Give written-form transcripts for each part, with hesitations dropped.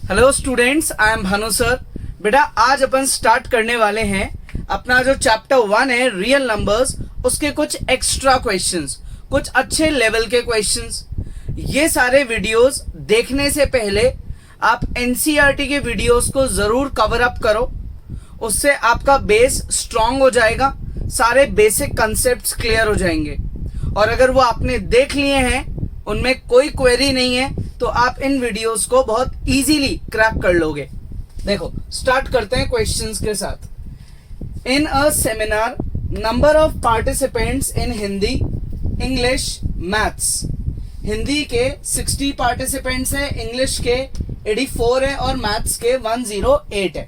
Hello students, I am Bhanu sir. बेटा आज अपन start करने वाले हैं अपना जो चैप्टर 1 है रियल नंबर्स, उसके कुछ एक्स्ट्रा क्वेश्चंस, कुछ अच्छे लेवल के क्वेश्चंस। ये सारे वीडियोस देखने से पहले आप एनसीईआरटी के वीडियोस को जरूर कवर अप करो, उससे आपका बेस स्ट्रांग हो जाएगा, सारे बेसिक कंसेप्ट्स क्लियर हो जाएंगे। और अगर वो आपने देख लिए हैं, उनमें कोई क्वेरी नहीं है, तो आप इन वीडियोस को बहुत इजीली क्रैक कर लोगे। देखो स्टार्ट करते हैं क्वेश्चंस के साथ। In a seminar number of participants in Hindi, English, maths. Hindi के 60 पार्टिसिपेंट्स हैं, इंग्लिश के 84 है और मैथ्स के 108 है।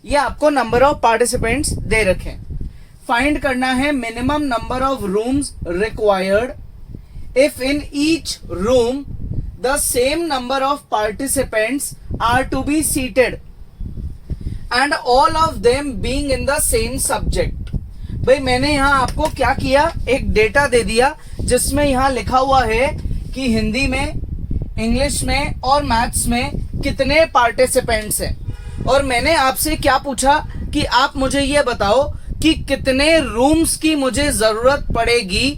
ये आपको नंबर ऑफ पार्टिसिपेंट्स दे रखे हैं। फाइंड करना है minimum number of rooms required if in each room the same number of participants are to be seated and all of them being in the same subject। भाई मैंने यहां आपको क्या किया, एक डेटा दे दिया जिसमें यहां लिखा हुआ है कि हिंदी में, इंग्लिश में और मैथ्स में कितने पार्टिसिपेंट्स हैं, और मैंने आपसे क्या पूछा कि आप मुझे ये बताओ कि कितने रूम्स की मुझे जरूरत पड़ेगी।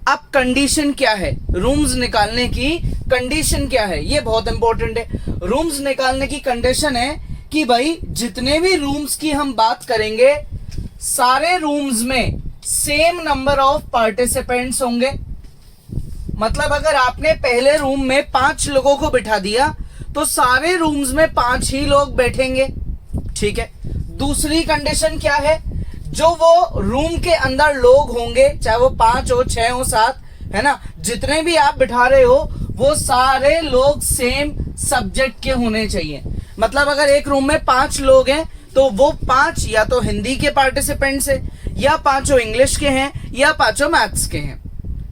अब कंडीशन क्या है, रूम्स निकालने की कंडीशन क्या है, ये बहुत इंपॉर्टेंट है। रूम्स निकालने की कंडीशन है कि भाई जितने भी रूम्स की हम बात करेंगे, सारे रूम्स में सेम नंबर ऑफ पार्टिसिपेंट्स होंगे। मतलब अगर आपने पहले रूम में 5 लोगों को बिठा दिया तो सारे रूम्स में 5 ही लोग बैठेंगे, ठीक है। दूसरी कंडीशन क्या है, जो वो रूम के अंदर लोग होंगे, चाहे वो 5 हो, 6 हो, 7, है ना, जितने भी आप बिठा रहे हो वो सारे लोग सेम सब्जेक्ट के होने चाहिए। मतलब अगर एक रूम में 5 लोग हैं तो वो 5 या तो हिंदी के पार्टिसिपेंट्स है, या 5 इंग्लिश के हैं, या 5 मैथ्स के हैं,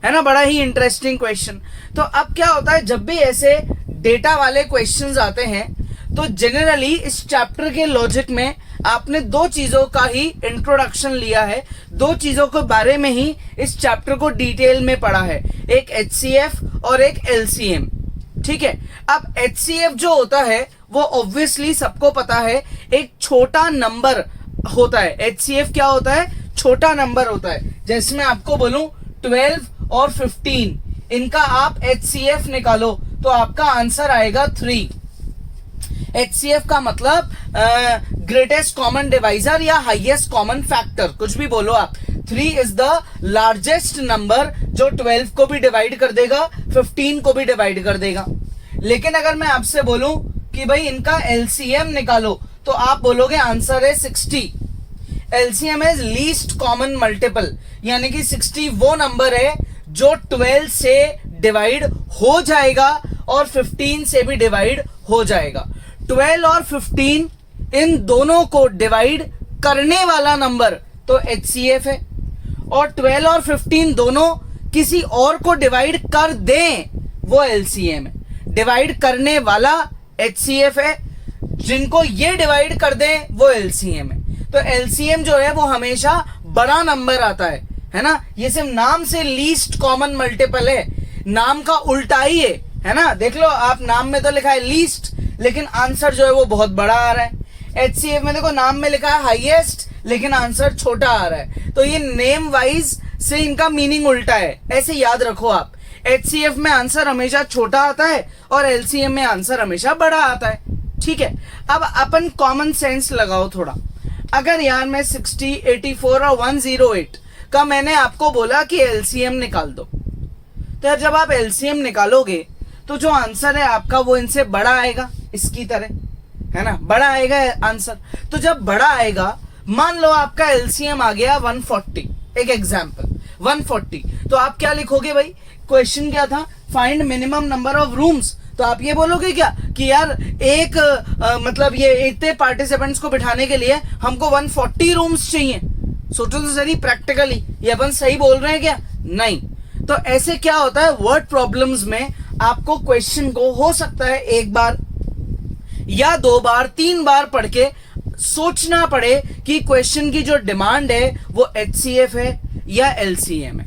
है ना। बड़ा ही इंटरेस्टिंग क्वेश्चन। तो अब क्या होता है, जब भी ऐसे डेटा वाले क्वेश्चंस आते हैं तो जनरली इस चैप्टर के लॉजिक में आपने 2 चीजों का ही इंट्रोडक्शन लिया है, 2 चीजों के बारे में ही इस चैप्टर को डिटेल में पढ़ा है, एक एचसीएफ और एक एलसीएम, ठीक है। अब एचसीएफ जो होता है वो ऑब्वियसली सबको पता है, एक छोटा नंबर होता है। एचसीएफ क्या होता है, छोटा नंबर होता है। जैसे मैं आपको बोलूं 12 और 15, इनका आप एचसीएफ निकालो तो आपका आंसर आएगा 3। एचसीएफ का मतलब ग्रेटेस्ट कॉमन डिवाइजर या हाईएस्ट कॉमन फैक्टर, कुछ भी बोलो आप। 3 इज द लार्जेस्ट नंबर जो 12 को भी डिवाइड कर देगा, 15 को भी डिवाइड कर देगा। लेकिन अगर मैं आपसे बोलूं कि भाई इनका एलसीएम निकालो तो आप बोलोगे आंसर है 60। LCM is least common multiple, यानी कि 60 वो नंबर है जो 12 से डिवाइड हो जाएगा और 15 से भी डिवाइड हो जाएगा। 12 और 15 इन दोनों को डिवाइड करने वाला नंबर तो एचसीएफ है, और 12 और 15 दोनों किसी और को डिवाइड कर दें वो एलसीएम है। डिवाइड करने वाला एचसीएफ है, जिनको ये डिवाइड कर दें वो एलसीएम है। तो एलसीएम जो है वो हमेशा बड़ा नंबर आता है ना। ये सिर्फ नाम से लीस्ट कॉमन मल्टीपल है, नाम का उल्टा ही है ना। देख लो आप, नाम में तो लिखा है लीस्ट, लेकिन आंसर जो है वो बहुत बड़ा आ रहा है। एचसीएफ में देखो नाम में लिखा है हाईएस्ट, लेकिन आंसर छोटा आ रहा है। तो ये नेम वाइज से इनका मीनिंग उल्टा है, ऐसे याद रखो आप। एचसीएफ में आंसर हमेशा छोटा आता है और एलसीएम में आंसर हमेशा बड़ा आता है, ठीक है। अब अपन कॉमन सेंस लगाओ थोड़ा। अगर यार मैं 60, 84 और 108 का मैंने आपको बोला कि एलसीएम निकाल दो, तो यार जब आप एलसीएम निकालोगे तो जो आंसर है आपका वो इनसे बड़ा आएगा, इसकी तरह, है ना, बड़ा आएगा आंसर। तो जब बड़ा आएगा, मान लो आपका एलसीएम आ गया 140, एक एग्जांपल 140, तो आप क्या लिखोगे भाई, क्वेश्चन क्या था, find minimum number of rooms. तो आप ये बोलोगे क्या कि यार एक मतलब ये इतने पार्टिसिपेंट्स को बिठाने के लिए हमको 140 रूम्स चाहिए। सोचो तो सही, प्रैक्टिकली ये अपन सही बोल रहे हैं क्या? नहीं। तो ऐसे क्या होता है, वर्ड प्रॉब्लम्स में आपको क्वेश्चन को हो सकता है 1 बार या 2 बार 3 बार पढ़ के सोचना पड़े कि क्वेश्चन की जो डिमांड है वो एचसीएफ है या एलसीएम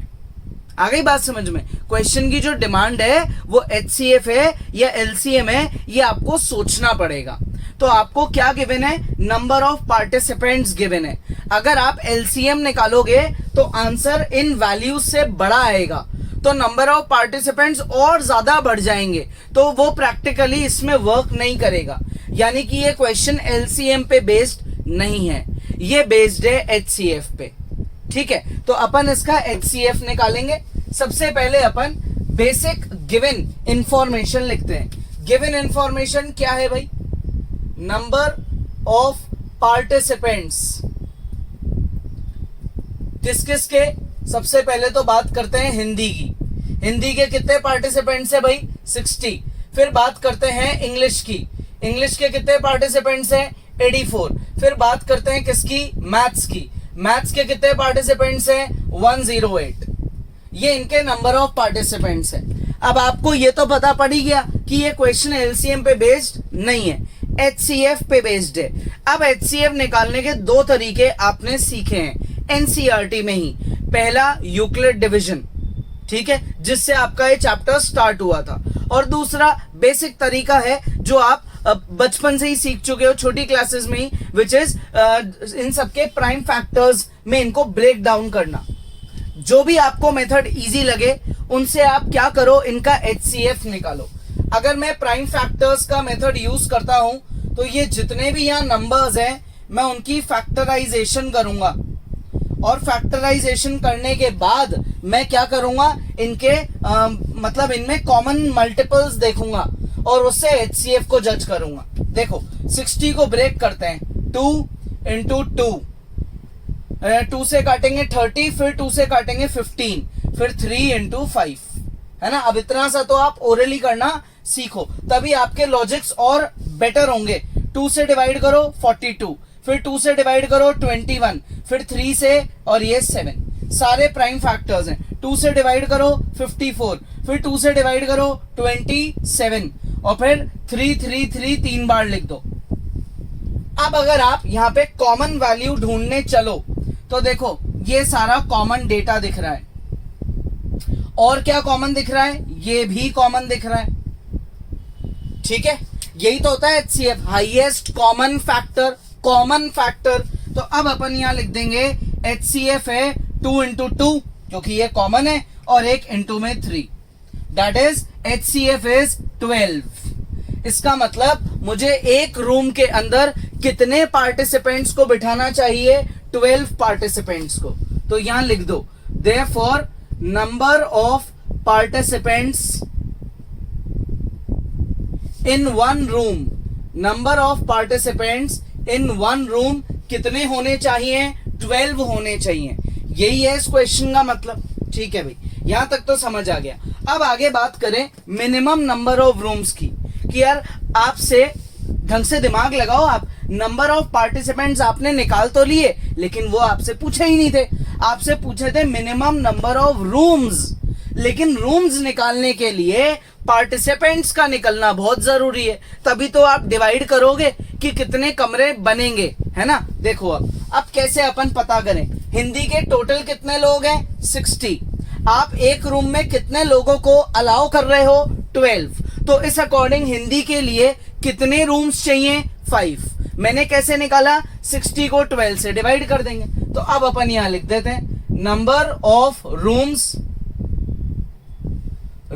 आ गई बात समझ में? क्वेश्चन की जो डिमांड है वो HCF है या LCM है, ये आपको सोचना पड़ेगा। तो आपको क्या गिवन है? नंबर ऑफ पार्टिसिपेंट्स गिवन है। अगर आप LCM निकालोगे तो आंसर इन वैल्यूज से बड़ा आएगा, तो नंबर ऑफ पार्टिसिपेंट्स और ज्यादा बढ़ जाएंगे, तो वो प्रैक्टिकली इसमें वर्क नहीं करेगा। यानी कि ये क्वेश्चन LCM पे बेस्ड नहीं है, ये बेस्ड है HCF पे। ठीक है, तो अपन इसका HCF निकालेंगे। सबसे पहले अपन बेसिक गिवन इंफॉर्मेशन लिखते हैं। गिवन इंफॉर्मेशन क्या है भाई? नंबर ऑफ पार्टिसिपेंट्स किस किस के? सबसे पहले तो बात करते हैं हिंदी की। हिंदी के कितने पार्टिसिपेंट्स है भाई? 60। फिर बात करते हैं इंग्लिश की। इंग्लिश के कितने पार्टिसिपेंट्स हैं? 84। फिर बात करते हैं किसकी? मैथ्स की। मैथ्स के कितने पार्टिसिपेंट्स हैं? 108। ये इनके नंबर ऑफ पार्टिसिपेंट्स हैं। अब आपको ये तो पता पड़ ही गया कि ये क्वेश्चन LCM पे बेस्ड नहीं है, HCF पे बेस्ड है। अब HCF निकालने के दो तरीके आपने सीखे हैं NCERT में ही। पहला यूक्लिड डिवीजन, ठीक है, जिससे आपका ये चैप्टर स्टार्ट हुआ था, और दूसरा बेसिक तरीका है जो आप बचपन से ही सीख चुके हो छोटी क्लासेस में ही, विच इज इन सबके प्राइम फैक्टर्स में इनको ब्रेक डाउन करना। जो भी आपको मेथड इजी लगे उनसे आप क्या करो, इनका HCF निकालो। अगर मैं प्राइम फैक्टर्स का मेथड यूज करता हूं तो ये जितने भी यहाँ नंबर्स हैं मैं उनकी फैक्टराइजेशन करूंगा, और फैक्टराइजेशन करने के बाद मैं क्या करूंगा, इनके मतलब इनमें कॉमन मल्टीपल्स देखूंगा और उससे HCF को जज करूंगा। देखो 60 को ब्रेक करते हैं, 2 इंटू 2 से काटेंगे 30, फिर 2 से काटेंगे 15, फिर 3 इंटू 5, है ना। अब इतना सा तो आप ओरली करना सीखो, तभी आपके लॉजिक्स और बेटर होंगे। 2 से डिवाइड करो 42, फिर 2 से डिवाइड करो 21, फिर 3 से, और ये 7 सारे प्राइम फैक्टर्स हैं। 2 से डिवाइड करो 54, फिर 2 से डिवाइड करो 27, और फिर 3 3 3 3 बार लिख दो। अब अगर आप यहाँ पे कॉमन वैल्यू ढूंढने चलो तो देखो ये सारा कॉमन डेटा दिख रहा है, और क्या कॉमन दिख रहा है? ये भी कॉमन दिख रहा है। ठीक है, यही तो होता है HCF, highest common factor. Common factor, तो अब अपन यहां लिख देंगे HCF है 2 इंटू 2, क्योंकि ये कॉमन है, और एक इंटू में 3, दैट इज HCF इज 12। इसका मतलब मुझे एक रूम के अंदर कितने पार्टिसिपेंट्स को बिठाना चाहिए? 12 पार्टिसिपेंट्स को। तो यहां लिख दो therefore number of participants in one room, number of participants in one room कितने होने चाहिए? 12 होने चाहिए। यही है इस क्वेश्चन का मतलब। ठीक है भाई, यहां तक तो समझ आ गया। अब आगे बात करें मिनिमम नंबर ऑफ रूम्स की, कि यार आपसे ढंग से दिमाग लगाओ आप। नंबर ऑफ पार्टिसिपेंट्स आपने निकाल तो लिए, लेकिन वो आपसे पूछे ही नहीं थे। आपसे पूछे थे मिनिमम नंबर ऑफ रूम्स, लेकिन रूम्स निकालने के लिए पार्टिसिपेंट्स का निकलना बहुत जरूरी है, तभी तो आप डिवाइड करोगे कि कितने कमरे बनेंगे, है ना। देखो अब कैसे अपन पता करें? हिंदी के टोटल कितने लोग हैं? 60। आप एक रूम में कितने लोगों को अलाउ कर रहे हो? 12। तो इस अकॉर्डिंग हिंदी के लिए कितने रूम्स चाहिए? 5। मैंने कैसे निकाला? 60 को 12 से डिवाइड कर देंगे। तो अब अपन यहां लिख देते हैं number of rooms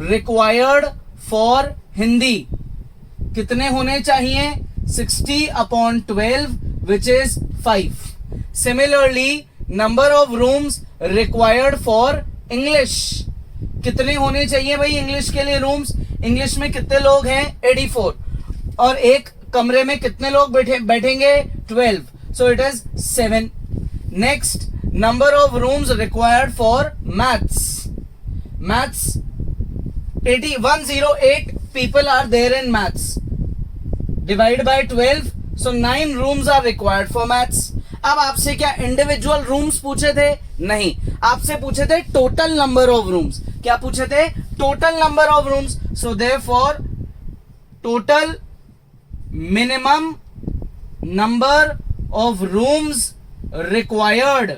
required for Hindi कितने होने चाहिए? 60/12 which is 5। Similarly number of rooms required for English कितने होने चाहिए भाई? इंग्लिश के लिए रूम्स, इंग्लिश में कितने लोग हैं? 84, और एक कमरे में कितने लोग बैठेंगे? 12, so it is 7। Next, number of rooms required for maths. Maths 108 people are there in maths. Divide by 12, so 9 rooms are required for maths. अब आपसे क्या इंडिविजुअल रूम्स पूछे थे? नहीं, आपसे पूछे थे टोटल नंबर ऑफ रूम्स। क्या पूछे थे? Total number of rooms. So therefore total minimum number of rooms required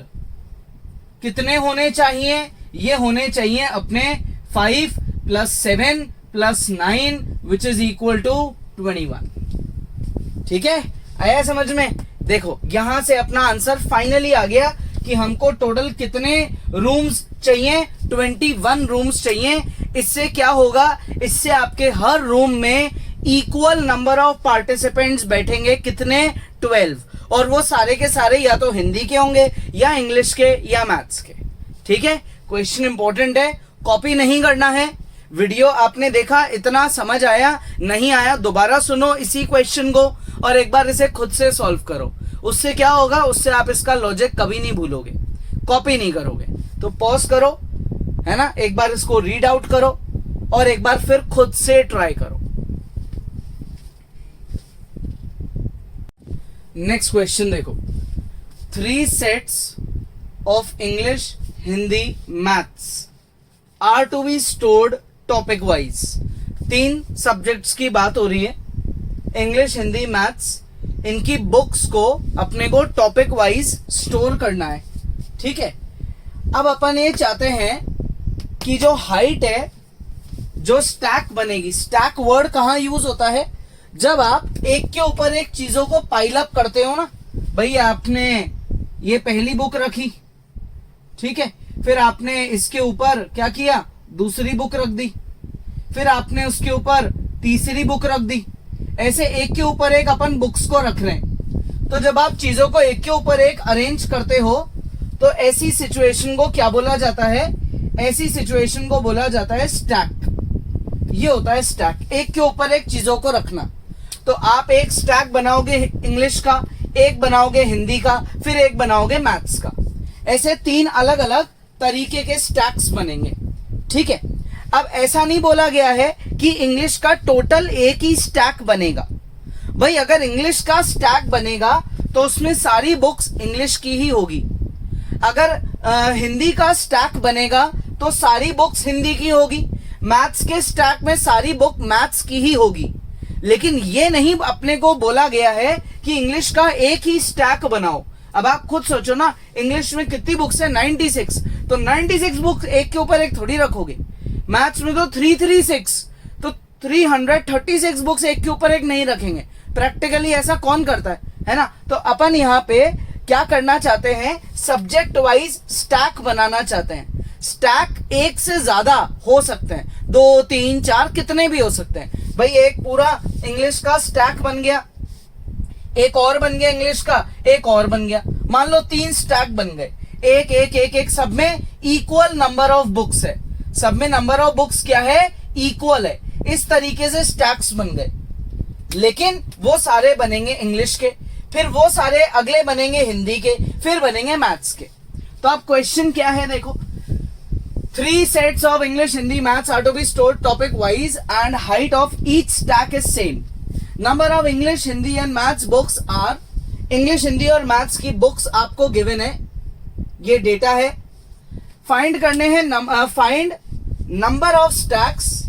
कितने होने चाहिए? ये होने चाहिए अपने 5 + 7 + 9 विच इज इक्वल टू 21। ठीक है, आया समझ में? देखो यहां से अपना आंसर फाइनली आ गया कि हमको टोटल कितने रूम्स चाहिए, 21 रूम्स चाहिए। इससे क्या होगा, इससे आपके हर रूम में इक्वल नंबर ऑफ पार्टिसिपेंट्स बैठेंगे, कितने? 12, और वो सारे के सारे या तो हिंदी के होंगे या इंग्लिश के या मैथ्स के। ठीक है, क्वेश्चन इंपॉर्टेंट है, कॉपी नहीं करना है। वीडियो आपने देखा, इतना समझ आया? नहीं आया दोबारा सुनो इसी क्वेश्चन को और एक बार इसे खुद से सॉल्व करो। उससे क्या होगा, उससे आप इसका लॉजिक कभी नहीं भूलोगे, कॉपी नहीं करोगे। तो पॉज करो, है ना, एक बार इसको रीड आउट करो और एक बार फिर खुद से ट्राई करो। नेक्स्ट क्वेश्चन देखो, 3 sets of English, Hindi, maths are to be stored topic wise. 3 subjects की बात हो रही है, इंग्लिश, हिंदी, मैथ्स। इनकी बुक्स को अपने को टॉपिक वाइज स्टोर करना है। ठीक है, अब अपन ये चाहते हैं कि जो हाइट है, जो स्टैक बनेगी, स्टैक वर्ड कहां यूज होता है? जब आप एक के ऊपर एक चीजों को पाइल अप करते हो ना। भाई आपने ये पहली बुक रखी, ठीक है, फिर आपने इसके ऊपर क्या किया, दूसरी बुक रख दी, फिर आपने उसके ऊपर तीसरी बुक रख दी। ऐसे एक के ऊपर एक अपन बुक्स को रख रहे हैं। तो जब आप चीजों को एक के ऊपर एक अरेंज करते हो तो ऐसी सिचुएशन को क्या बोला जाता है? ऐसी सिचुएशन को बोला जाता है स्टैक। ये होता है स्टैक, एक के ऊपर एक चीजों को रखना। तो आप एक स्टैक बनाओगे इंग्लिश का, एक बनाओगे हिंदी का, फिर एक बनाओगे मैथ्स का। ऐसे 3 अलग अलग तरीके के स्टैक्स बनेंगे। ठीक है, अब ऐसा नहीं बोला गया है कि इंग्लिश का टोटल एक ही स्टैक बनेगा। भाई अगर इंग्लिश का स्टैक बनेगा तो उसमें सारी बुक्स इंग्लिश की ही होगी। अगर हिंदी का स्टैक बनेगा तो सारी बुक्स हिंदी की होगी। मैथ्स के स्टैक में सारी बुक मैथ्स की ही होगी। लेकिन ये नहीं अपने को बोला गया है कि इंग्लिश का एक ही स्टैक बनाओ। अब आप खुद सोचो ना, इंग्लिश में कितनी बुक्स है? 96। तो 96 बुक्स एक के ऊपर एक थोड़ी रखोगे। मैथ्स में तो 336, तो 336 बुक्स एक के ऊपर एक नहीं रखेंगे। प्रैक्टिकली ऐसा कौन करता है ना? तो अपन यहाँ पे क्या करना चाहते हैं, सब्जेक्ट वाइज स्टैक बनाना चाहते हैं। स्टैक एक से ज्यादा हो सकते हैं, 2, 3, 4 कितने भी हो सकते हैं। भाई एक पूरा इंग्लिश का स्टैक बन गया, एक और बन गया इंग्लिश का, एक और बन गया, मान लो 3 स्टैक बन गए। एक एक एक एक, सब में इक्वल नंबर ऑफ बुक्स है, सब में नंबर ऑफ बुक्स क्या है, इक्वल है। इस तरीके से स्टैक्स बन गए। लेकिन वो सारे बनेंगे इंग्लिश के, फिर वो सारे अगले बनेंगे हिंदी के, फिर बनेंगे मैथ्स के। तो अब क्वेश्चन क्या है देखो, 3 sets of English, Hindi, Maths are to be stored topic wise and height of each stack is same. Number of English, Hindi and Maths books are, English, Hindi और Maths की books आपको given है, ये data है। Find करने हैं find number of stacks,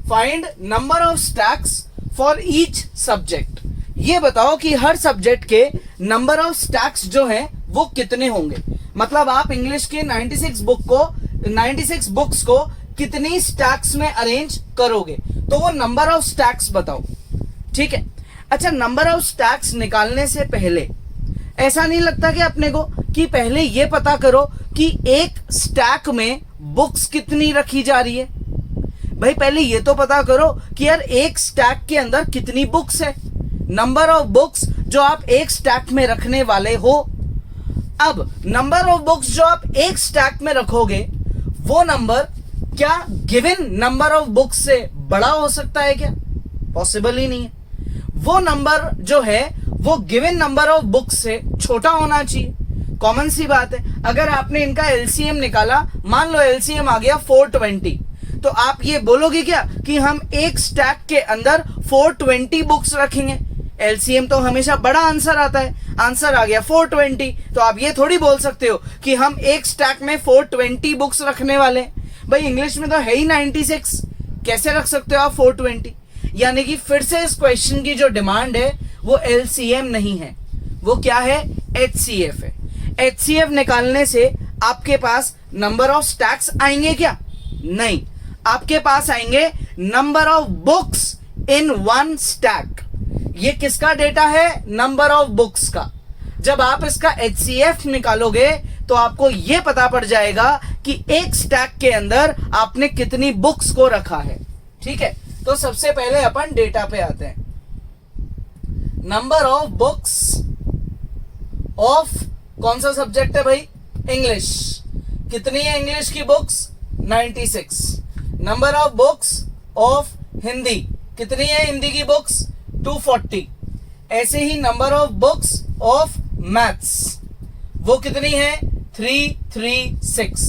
find number of stacks for each subject. ये बताओ कि हर सब्जेक्ट के नंबर ऑफ स्टैक्स जो हैं वो कितने होंगे। मतलब आप इंग्लिश के 96 बुक्स को कितनी स्टैक्स में अरेंज करोगे, तो वो नंबर ऑफ स्टैक्स बताओ। ठीक है, अच्छा नंबर ऑफ स्टैक्स निकालने से पहले ऐसा नहीं लगता कि अपने को कि पहले ये पता करो कि एक स्टैक में बुक्स कितनी रखी जा रही है। भाई पहले ये तो पता करो कि यार एक स्टैक के अंदर कितनी बुक्स है, नंबर ऑफ बुक्स जो आप एक स्टैक में रखने वाले हो। अब नंबर ऑफ बुक्स जो आप एक स्टैक में रखोगे वो नंबर क्या गिवन नंबर ऑफ बुक्स से बड़ा हो सकता है क्या? पॉसिबल ही नहीं है। वो नंबर जो है वो गिवन नंबर ऑफ बुक्स से छोटा होना चाहिए। कॉमन सी बात है। अगर आपने इनका एलसीएम निकाला, मान लो एलसीएम आ गया 420, तो आप ये बोलोगे क्या कि हम एक स्टैक के अंदर 420 बुक्स रखेंगे? एलसीएम तो हमेशा बड़ा आंसर आता है, आंसर आ गया 420, तो आप ये थोड़ी बोल सकते हो कि हम एक स्टैक में 420 बुक्स रखने वाले हैं। भाई इंग्लिश में तो है ही 96, कैसे रख सकते हो आप 420? यानी कि फिर से इस क्वेश्चन की जो डिमांड है वो एलसीएम नहीं है, वो क्या है, एचसीएफ है। एचसीएफ निकालने से आपके पास नंबर ऑफ स्टैक्स आएंगे क्या? नहीं, आपके पास आएंगे number of books in one stack. ये किसका डेटा है? नंबर ऑफ बुक्स का। जब आप इसका HCF निकालोगे तो आपको यह पता पड़ जाएगा कि एक स्टैक के अंदर आपने कितनी बुक्स को रखा है। ठीक है, तो सबसे पहले अपन डेटा पे आते हैं। नंबर ऑफ बुक्स ऑफ कौन सा सब्जेक्ट है भाई? इंग्लिश। कितनी है इंग्लिश की books? 96। Number of books of Hindi, कितनी है हिंदी की बुक्स? 240। ऐसे ही number of books of maths, वो कितनी है? 336।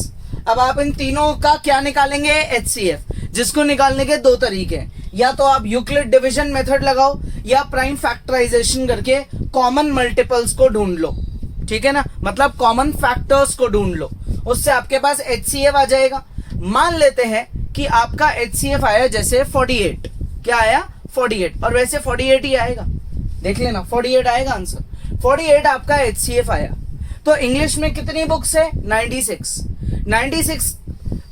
अब आप इन तीनों का क्या निकालेंगे? HCF, जिसको निकालने के दो तरीके हैं। या तो आप यूक्लिड डिवीजन मेथड लगाओ या प्राइम फैक्टराइजेशन करके कॉमन मल्टीपल्स को ढूंढ लो। ठीक है ना, मतलब कॉमन फैक्टर्स को ढूंढ लो, उससे आपके पास HCF आ जाएगा। मान लेते हैं कि आपका HCF आया जैसे 48। क्या आया? 48। और वैसे 48 ही आएगा, देख लेना, 48 आएगा आंसर। 48 आपका HCF आया। तो इंग्लिश में कितनी बुक्स है? 96। 96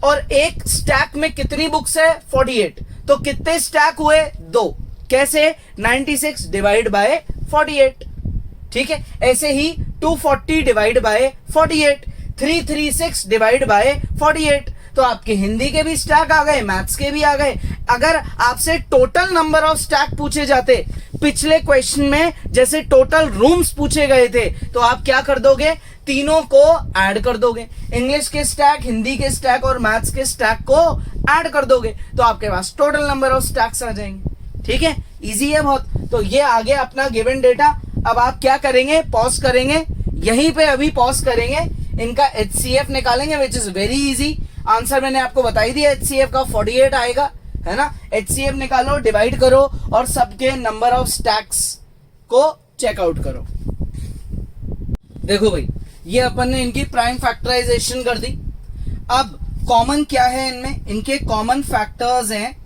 और एक स्टैक में कितनी बुक्स है? 48। तो कितने स्टैक हुए? 2। कैसे? 96 डिवाइड बाय 48। ठीक है, ऐसे ही 240 डिवाइड बाय 48, 336 डिवाइड बाय 48। तो आपके हिंदी के भी स्टैक आ गए, मैथ्स के भी आ गए। अगर आपसे टोटल नंबर ऑफ स्टैक पूछे जाते पिछले क्वेश्चन में, जैसे टोटल रूम्स पूछे गए थे, तो आप क्या कर दोगे? तीनों को ऐड कर दोगे। इंग्लिश के स्टैक, हिंदी के स्टैक और मैथ्स के स्टैक को ऐड कर दोगे, तो आपके पास टोटल नंबर ऑफ स्टैक्स आ जाएंगे। ठीक है, इजी है बहुत। तो ये आ गया अपना गिवन डेटा। अब आप क्या करेंगे? पॉज करेंगे, यहीं पे अभी पॉज करेंगे, इनका HCF निकालेंगे, which is very easy. Answer मैंने आपको बता ही दिया, HCF का 48 आएगा, है ना। HCF निकालो, डिवाइड करो और सबके नंबर ऑफ स्टैक्स को चेकआउट करो। देखो भाई, ये अपन ने इनकी प्राइम फैक्टराइजेशन कर दी। अब कॉमन क्या है इनमें? इनके कॉमन फैक्टर्स हैं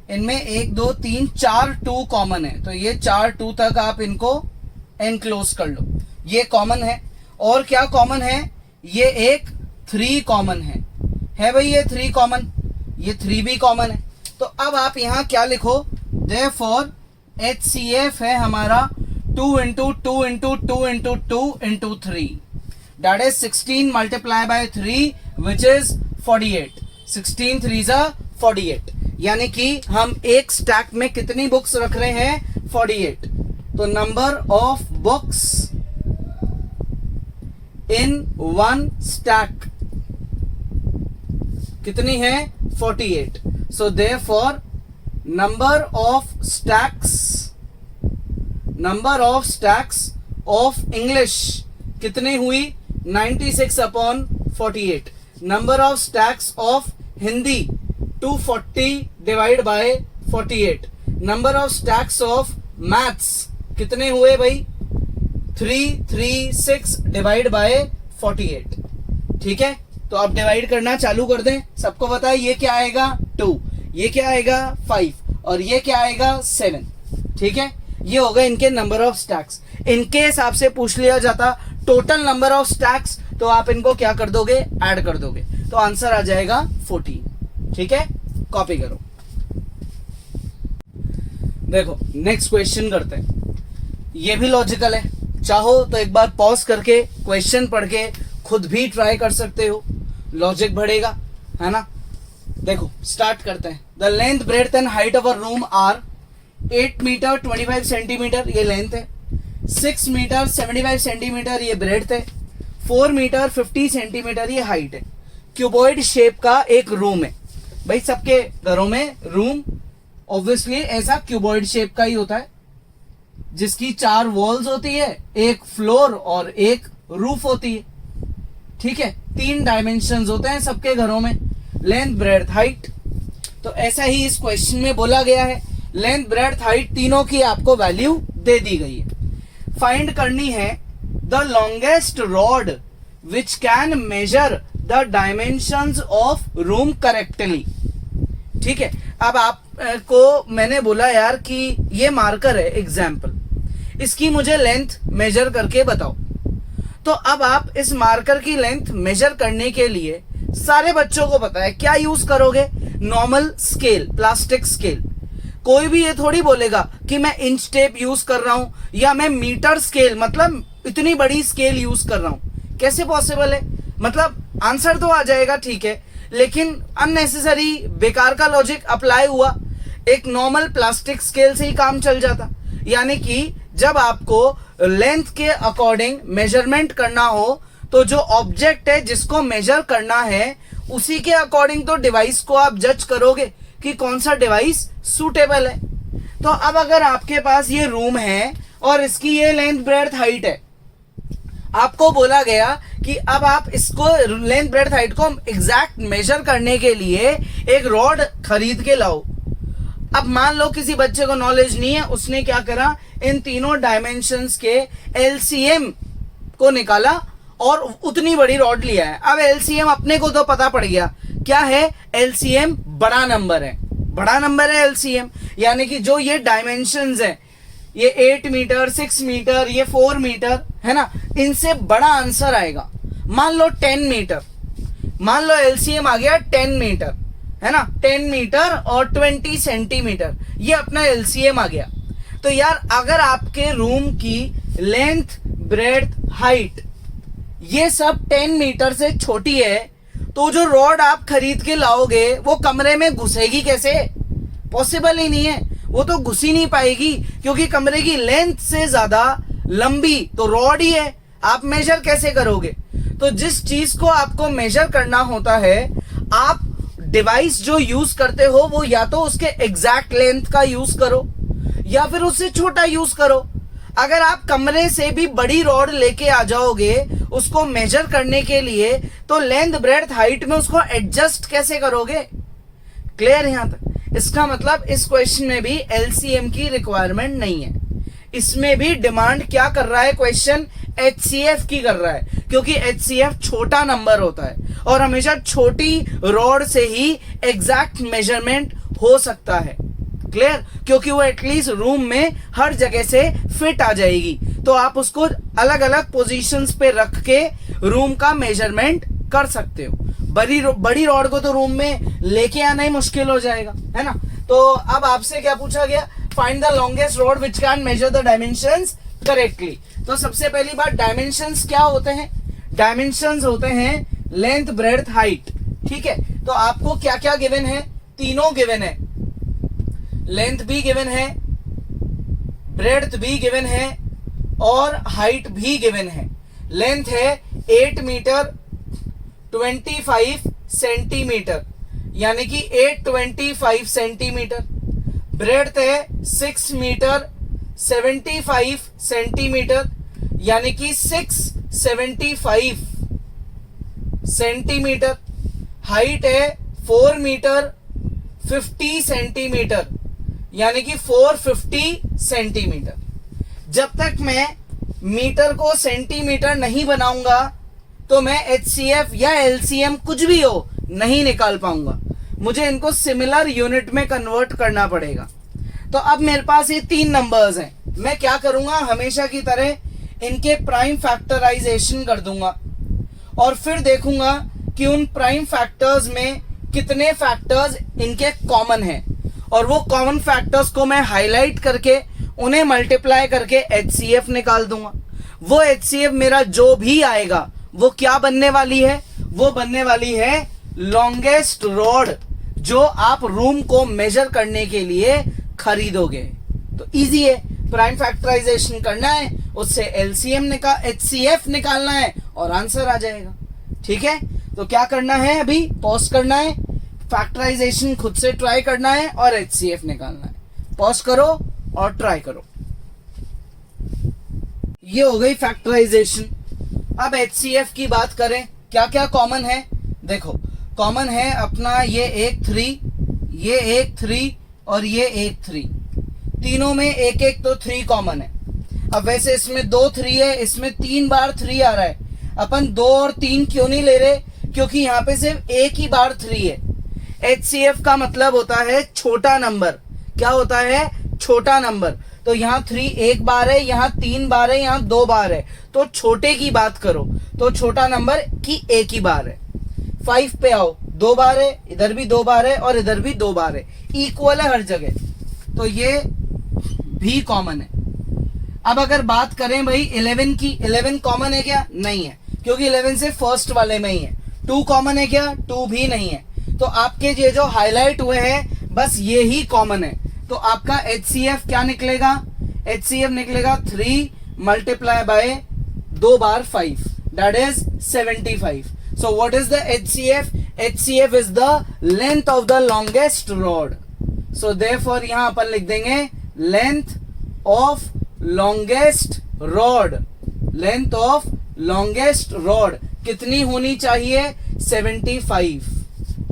इनमें 1 2 3 4 2 कॉमन है। तो ये 4 2 तक आप इनको एनक्लोज कर लो, ये कॉमन है। और क्या कॉमन है? ये एक 3 कॉमन है भाई, ये 3 कॉमन, ये 3 भी कॉमन है। तो अब आप यहां क्या लिखो? देयरफॉर HCF है हमारा 2 into 2 into 2 into 2 into 3, that is 16 multiply by 3 which is 48। 16 3s are 48, यानी कि हम एक स्टैक में कितनी बुक्स रख रहे हैं? 48। तो number of books in one stack कितनी है? 48। So therefore number of stacks of English कितनी हुई? 96 upon 48। Number of stacks of Hindi 240 divide by 48। Number of stacks of maths कितने हुए भाई? 336 डिवाइड बाय 48। ठीक है, तो आप डिवाइड करना चालू कर दें। सबको पता है ये क्या आएगा? 2, ये क्या आएगा? 5 और ये क्या आएगा? 7। ठीक है, ये हो गए इनके नंबर ऑफ स्टैक्स। इनकेस आपसे पूछ लिया जाता टोटल नंबर ऑफ स्टैक्स, तो आप इनको क्या कर दोगे? ऐड कर दोगे, तो आंसर आ जाएगा 14। ठीक है, कॉपी करो। देखो नेक्स्ट क्वेश्चन करते हैं। ये भी लॉजिकल है, चाहो तो एक बार पॉज करके क्वेश्चन पढ़ के खुद भी ट्राई कर सकते हो, लॉजिक बढ़ेगा, है ना। देखो स्टार्ट करते हैं। The length breadth and height of a room are 8 metre 25 centimetre, ये लेंथ है। 6 मीटर 75 सेंटीमीटर ये ब्रेड्थ है। 4 मीटर 50 सेंटीमीटर ये हाइट है। क्यूबॉइड शेप का एक रूम है। भाई सबके घरों में रूम ऑब्वियसली ऐसा क्यूबॉइड शेप का ही होता है, जिसकी 4 वॉल्स होती है, एक फ्लोर और एक रूफ होती है। ठीक है, 3 डायमेंशंस होते हैं सबके घरों में, लेंथ ब्रेड्थ हाइट। तो ऐसा ही इस क्वेश्चन में बोला गया है। लेंथ ब्रेड्थ हाइट तीनों की आपको वैल्यू दे दी गई है। फाइंड करनी है the longest rod which can measure the dimensions of room correctly. ठीक है, अब आपको मैंने बोला यार कि ये मार्कर है एग्जाम्पल, इसकी मुझे लेंथ मेजर करके बताओ। तो अब आप इस मार्कर की लेंथ मेजर करने के लिए सारे बच्चों को पता है क्या यूज करोगे, नॉर्मल स्केल, प्लास्टिक स्केल। कोई भी ये थोड़ी बोलेगा कि मैं इंच टेप यूज कर रहा हूं या मैं मीटर स्केल, मतलब इतनी बड़ी स्केल यूज कर रहा हूं। कैसे पॉसिबल है? मतलब आंसर तो आ जाएगा, ठीक है, लेकिन अननेसेसरी बेकार का लॉजिक अप्लाई हुआ। एक नॉर्मल प्लास्टिक स्केल से ही काम चल जाता। यानी कि जब आपको लेंथ के अकॉर्डिंग मेजरमेंट करना हो तो जो ऑब्जेक्ट है जिसको मेजर करना है उसी के अकॉर्डिंग तो डिवाइस को आप जज करोगे कि कौन सा डिवाइस सूटेबल है। तो अब अगर आपके पास ये रूम है और इसकी ये लेंथ ब्रेड्थ हाइट है, आपको बोला गया कि अब आप इसको लेंथ ब्रेड्थ हाइट को एग्जैक्ट मेजर करने के लिए एक रॉड खरीद के लाओ। अब मान लो किसी बच्चे को नॉलेज नहीं है, उसने क्या करा, इन तीनों डायमेंशंस के एलसीएम को निकाला और उतनी बड़ी रॉड लिया है। अब एलसीएम अपने को तो पता पड़ गया क्या है, एलसीएम बड़ा नंबर है, बड़ा नंबर है एलसीएम। यानी कि जो ये डायमेंशंस है, ये 8 मीटर, 6 मीटर, ये 4 मीटर है ना, इनसे बड़ा आंसर आएगा। मान लो 10 मीटर, मान लो एलसीएम आ गया 10 मीटर, है ना, 10 मीटर और 20 सेंटीमीटर, ये अपना एलसीएम आ गया। तो यार अगर आपके रूम की लेंथ, ब्रेड्थ, हाइट ये सब 10 मीटर से छोटी है तो जो रॉड आप खरीद के लाओगे वो कमरे में घुसेगी कैसे? पॉसिबल ही नहीं है, वो तो घुस ही नहीं पाएगी, क्योंकि कमरे की लेंथ से ज्यादा लंबी तो रॉड ही है। आप मेजर कैसे करोगे? तो जिस चीज को आपको मेजर करना होता है, आप डिवाइस जो यूज करते हो वो या तो उसके एग्जैक्ट लेंथ का यूज करो या फिर उससे छोटा यूज करो। अगर आप कमरे से भी बड़ी रॉड लेके आ जाओगे उसको मेजर करने के लिए, तो लेंथ, ब्रेड्थ, हाइट में उसको एडजस्ट कैसे करोगे? क्लियर यहां तक? इसका मतलब इस क्वेश्चन में भी एलसीएम की रिक्वायरमेंट नहीं है। इसमें भी डिमांड क्या कर रहा है क्वेश्चन? एचसीएफ की कर रहा है, क्योंकि एचसीएफ छोटा नंबर होता है और हमेशा छोटी रॉड से ही एग्जैक्ट मेजरमेंट हो सकता है। क्लियर? क्योंकि वो एटलीस्ट रूम में हर जगह से फिट आ जाएगी, तो आप उसको अलग अलग पोजीशंस पे रख के रूम का मेजरमेंट कर सकते हो। बड़ी रॉड को तो रूम में लेके आना ही मुश्किल हो जाएगा, है ना। तो अब आपसे क्या पूछा गया? Find the longest rod which can measure the dimensions correctly. तो सबसे पहली बात, डायमेंशंस क्या होते हैं? डायमेंशंस होते हैं लेंथ, ब्रेड्थ, हाइट। ठीक है, तो आपको क्या क्या गिवन है? तीनों गिवन है, लेंथ भी गिवन है, ब्रेड्थ भी गिवन है और हाइट भी गिवन है। लेंथ है 8 मीटर 25 सेंटीमीटर, यानी कि 825 सेंटीमीटर। ब्रेड्थ है 6 मीटर 75 सेंटीमीटर, यानी कि 675 सेंटीमीटर। हाइट है 4 मीटर 50 सेंटीमीटर, यानी कि 450 सेंटीमीटर। जब तक मैं मीटर को सेंटीमीटर नहीं बनाऊंगा तो मैं एचसीएफ या एलसीएम कुछ भी हो नहीं निकाल पाऊंगा। मुझे इनको सिमिलर यूनिट में कन्वर्ट करना पड़ेगा। तो अब मेरे पास ये 3 नंबर्स हैं, मैं क्या करूंगा? हमेशा की तरह इनके प्राइम फैक्टराइजेशन कर दूंगा और फिर देखूंगा कि उन प्राइम फैक्टर्स में कितने फैक्टर्स इनके कॉमन हैं, और वो कॉमन फैक्टर्स को मैं हाईलाइट करके उन्हें मल्टीप्लाई करके एचसीएफ निकाल दूंगा। वो एचसीएफ मेरा जो भी आएगा वो क्या बनने वाली है? वो बनने वाली है लॉन्गेस्ट रॉड जो आप रूम को मेजर करने के लिए खरीदोगे। तो इजी है, प्राइम फैक्टराइजेशन करना है, उससे एलसीएम एचसीएफ निकालना है और आंसर आ जाएगा। ठीक है, तो क्या करना है? अभी पॉज करना है, फैक्टराइजेशन खुद से ट्राई करना है और एचसीएफ निकालना है। पॉज करो और ट्राई करो। ये हो गई फैक्टराइजेशन। अब एचसीएफ की बात करें, क्या क्या कॉमन है? देखो, कॉमन है अपना ये एक 3, ये एक 3 और ये एक 3। तीनों में एक एक तो 3 कॉमन है। अब वैसे इसमें 2 3 है, इसमें 3 बार 3 आ रहा है। अपन 2 और 3 क्यों नहीं ले रहे? क्योंकि यहाँ पे सिर्फ एक ही बार 3 है। एचसीएफ का मतलब होता है छोटा नंबर। क्या होता है? छोटा नंबर। तो यहाँ 3 एक बार है, यहाँ 3 बार है, यहाँ 2 बार है। तो छोटे की बात करो तो छोटा नंबर की एक ही बार है। 5 पे आओ, 2 बार है, इधर भी 2 बार है और इधर भी 2 बार है, इक्वल है हर जगह, तो ये भी कॉमन है। अब अगर बात करें भाई 11 की, 11 कॉमन है क्या? नहीं है, क्योंकि 11 से फर्स्ट वाले में ही है। 2 कॉमन है क्या? 2 भी नहीं है। तो आपके ये जो हाईलाइट हुए हैं बस ये ही कॉमन है। तो आपका HCF क्या निकलेगा? HCF निकलेगा 3 multiply by 2 bar 5, that is 75। So what is the HCF? HCF is the length of the longest rod. So therefore यहां अपन लिख देंगे length of longest rod. Length of longest rod कितनी होनी चाहिए? 75,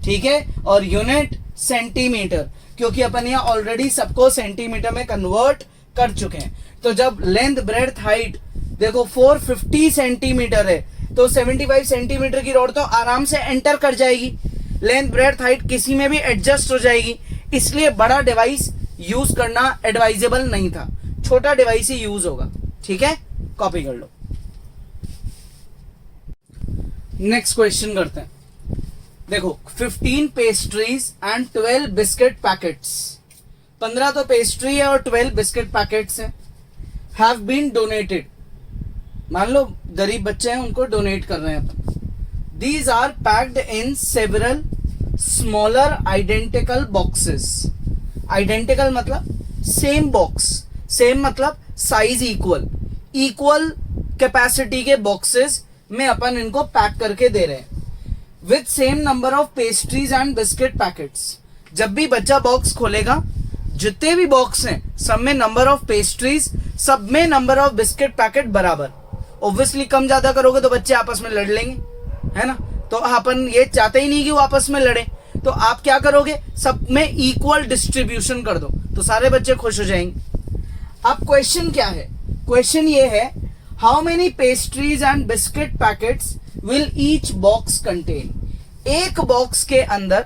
ठीक है। और यूनिट सेंटीमीटर, क्योंकि अपन यहाँ ऑलरेडी सबको सेंटीमीटर में कन्वर्ट कर चुके हैं। तो जब लेंथ ब्रेड्थ हाइट देखो 450 सेंटीमीटर है, तो 75 सेंटीमीटर की रॉड तो आराम से एंटर कर जाएगी। लेंथ ब्रेड्थ हाइट किसी में भी एडजस्ट हो जाएगी, इसलिए बड़ा डिवाइस यूज करना एडवाइजेबल नहीं था, छोटा डिवाइस ही यूज होगा, ठीक है। कॉपी कर लो। नेक्स्ट क्वेश्चन करते हैं। देखो 15 पेस्ट्रीज एंड 12 बिस्किट पैकेट्स, 15 तो पेस्ट्री है और 12 बिस्किट पैकेट्स हैं, हैव बीन डोनेटेड। मान लो गरीब बच्चे हैं, उनको डोनेट कर रहे हैं अपन। These are packed in several smaller identical boxes. Identical मतलब सेम बॉक्स, सेम मतलब साइज इक्वल, इक्वल कैपेसिटी के बॉक्सेस में अपन इनको पैक करके दे रहे हैं। With same number of pastries and biscuit packets. जब भी बच्चा बॉक्स खोलेगा, जितने भी बॉक्स हैं सब में नंबर ऑफ पेस्ट्रीज, सब में नंबर ऑफ बिस्किट पैकेट बराबर। ऑब्वियसली कम ज्यादा करोगे तो बच्चे आपस में लड़ लेंगे, है ना। तो अपन ये चाहते ही नहीं कि वो आपस में लड़े, तो आप क्या करोगे, सब में इक्वल डिस्ट्रीब्यूशन कर दो, तो सारे बच्चे खुश हो जाएंगे। अब क्वेश्चन क्या है? क्वेश्चन ये है, how many pastries and biscuit packets will each box contain. एक बॉक्स के अंदर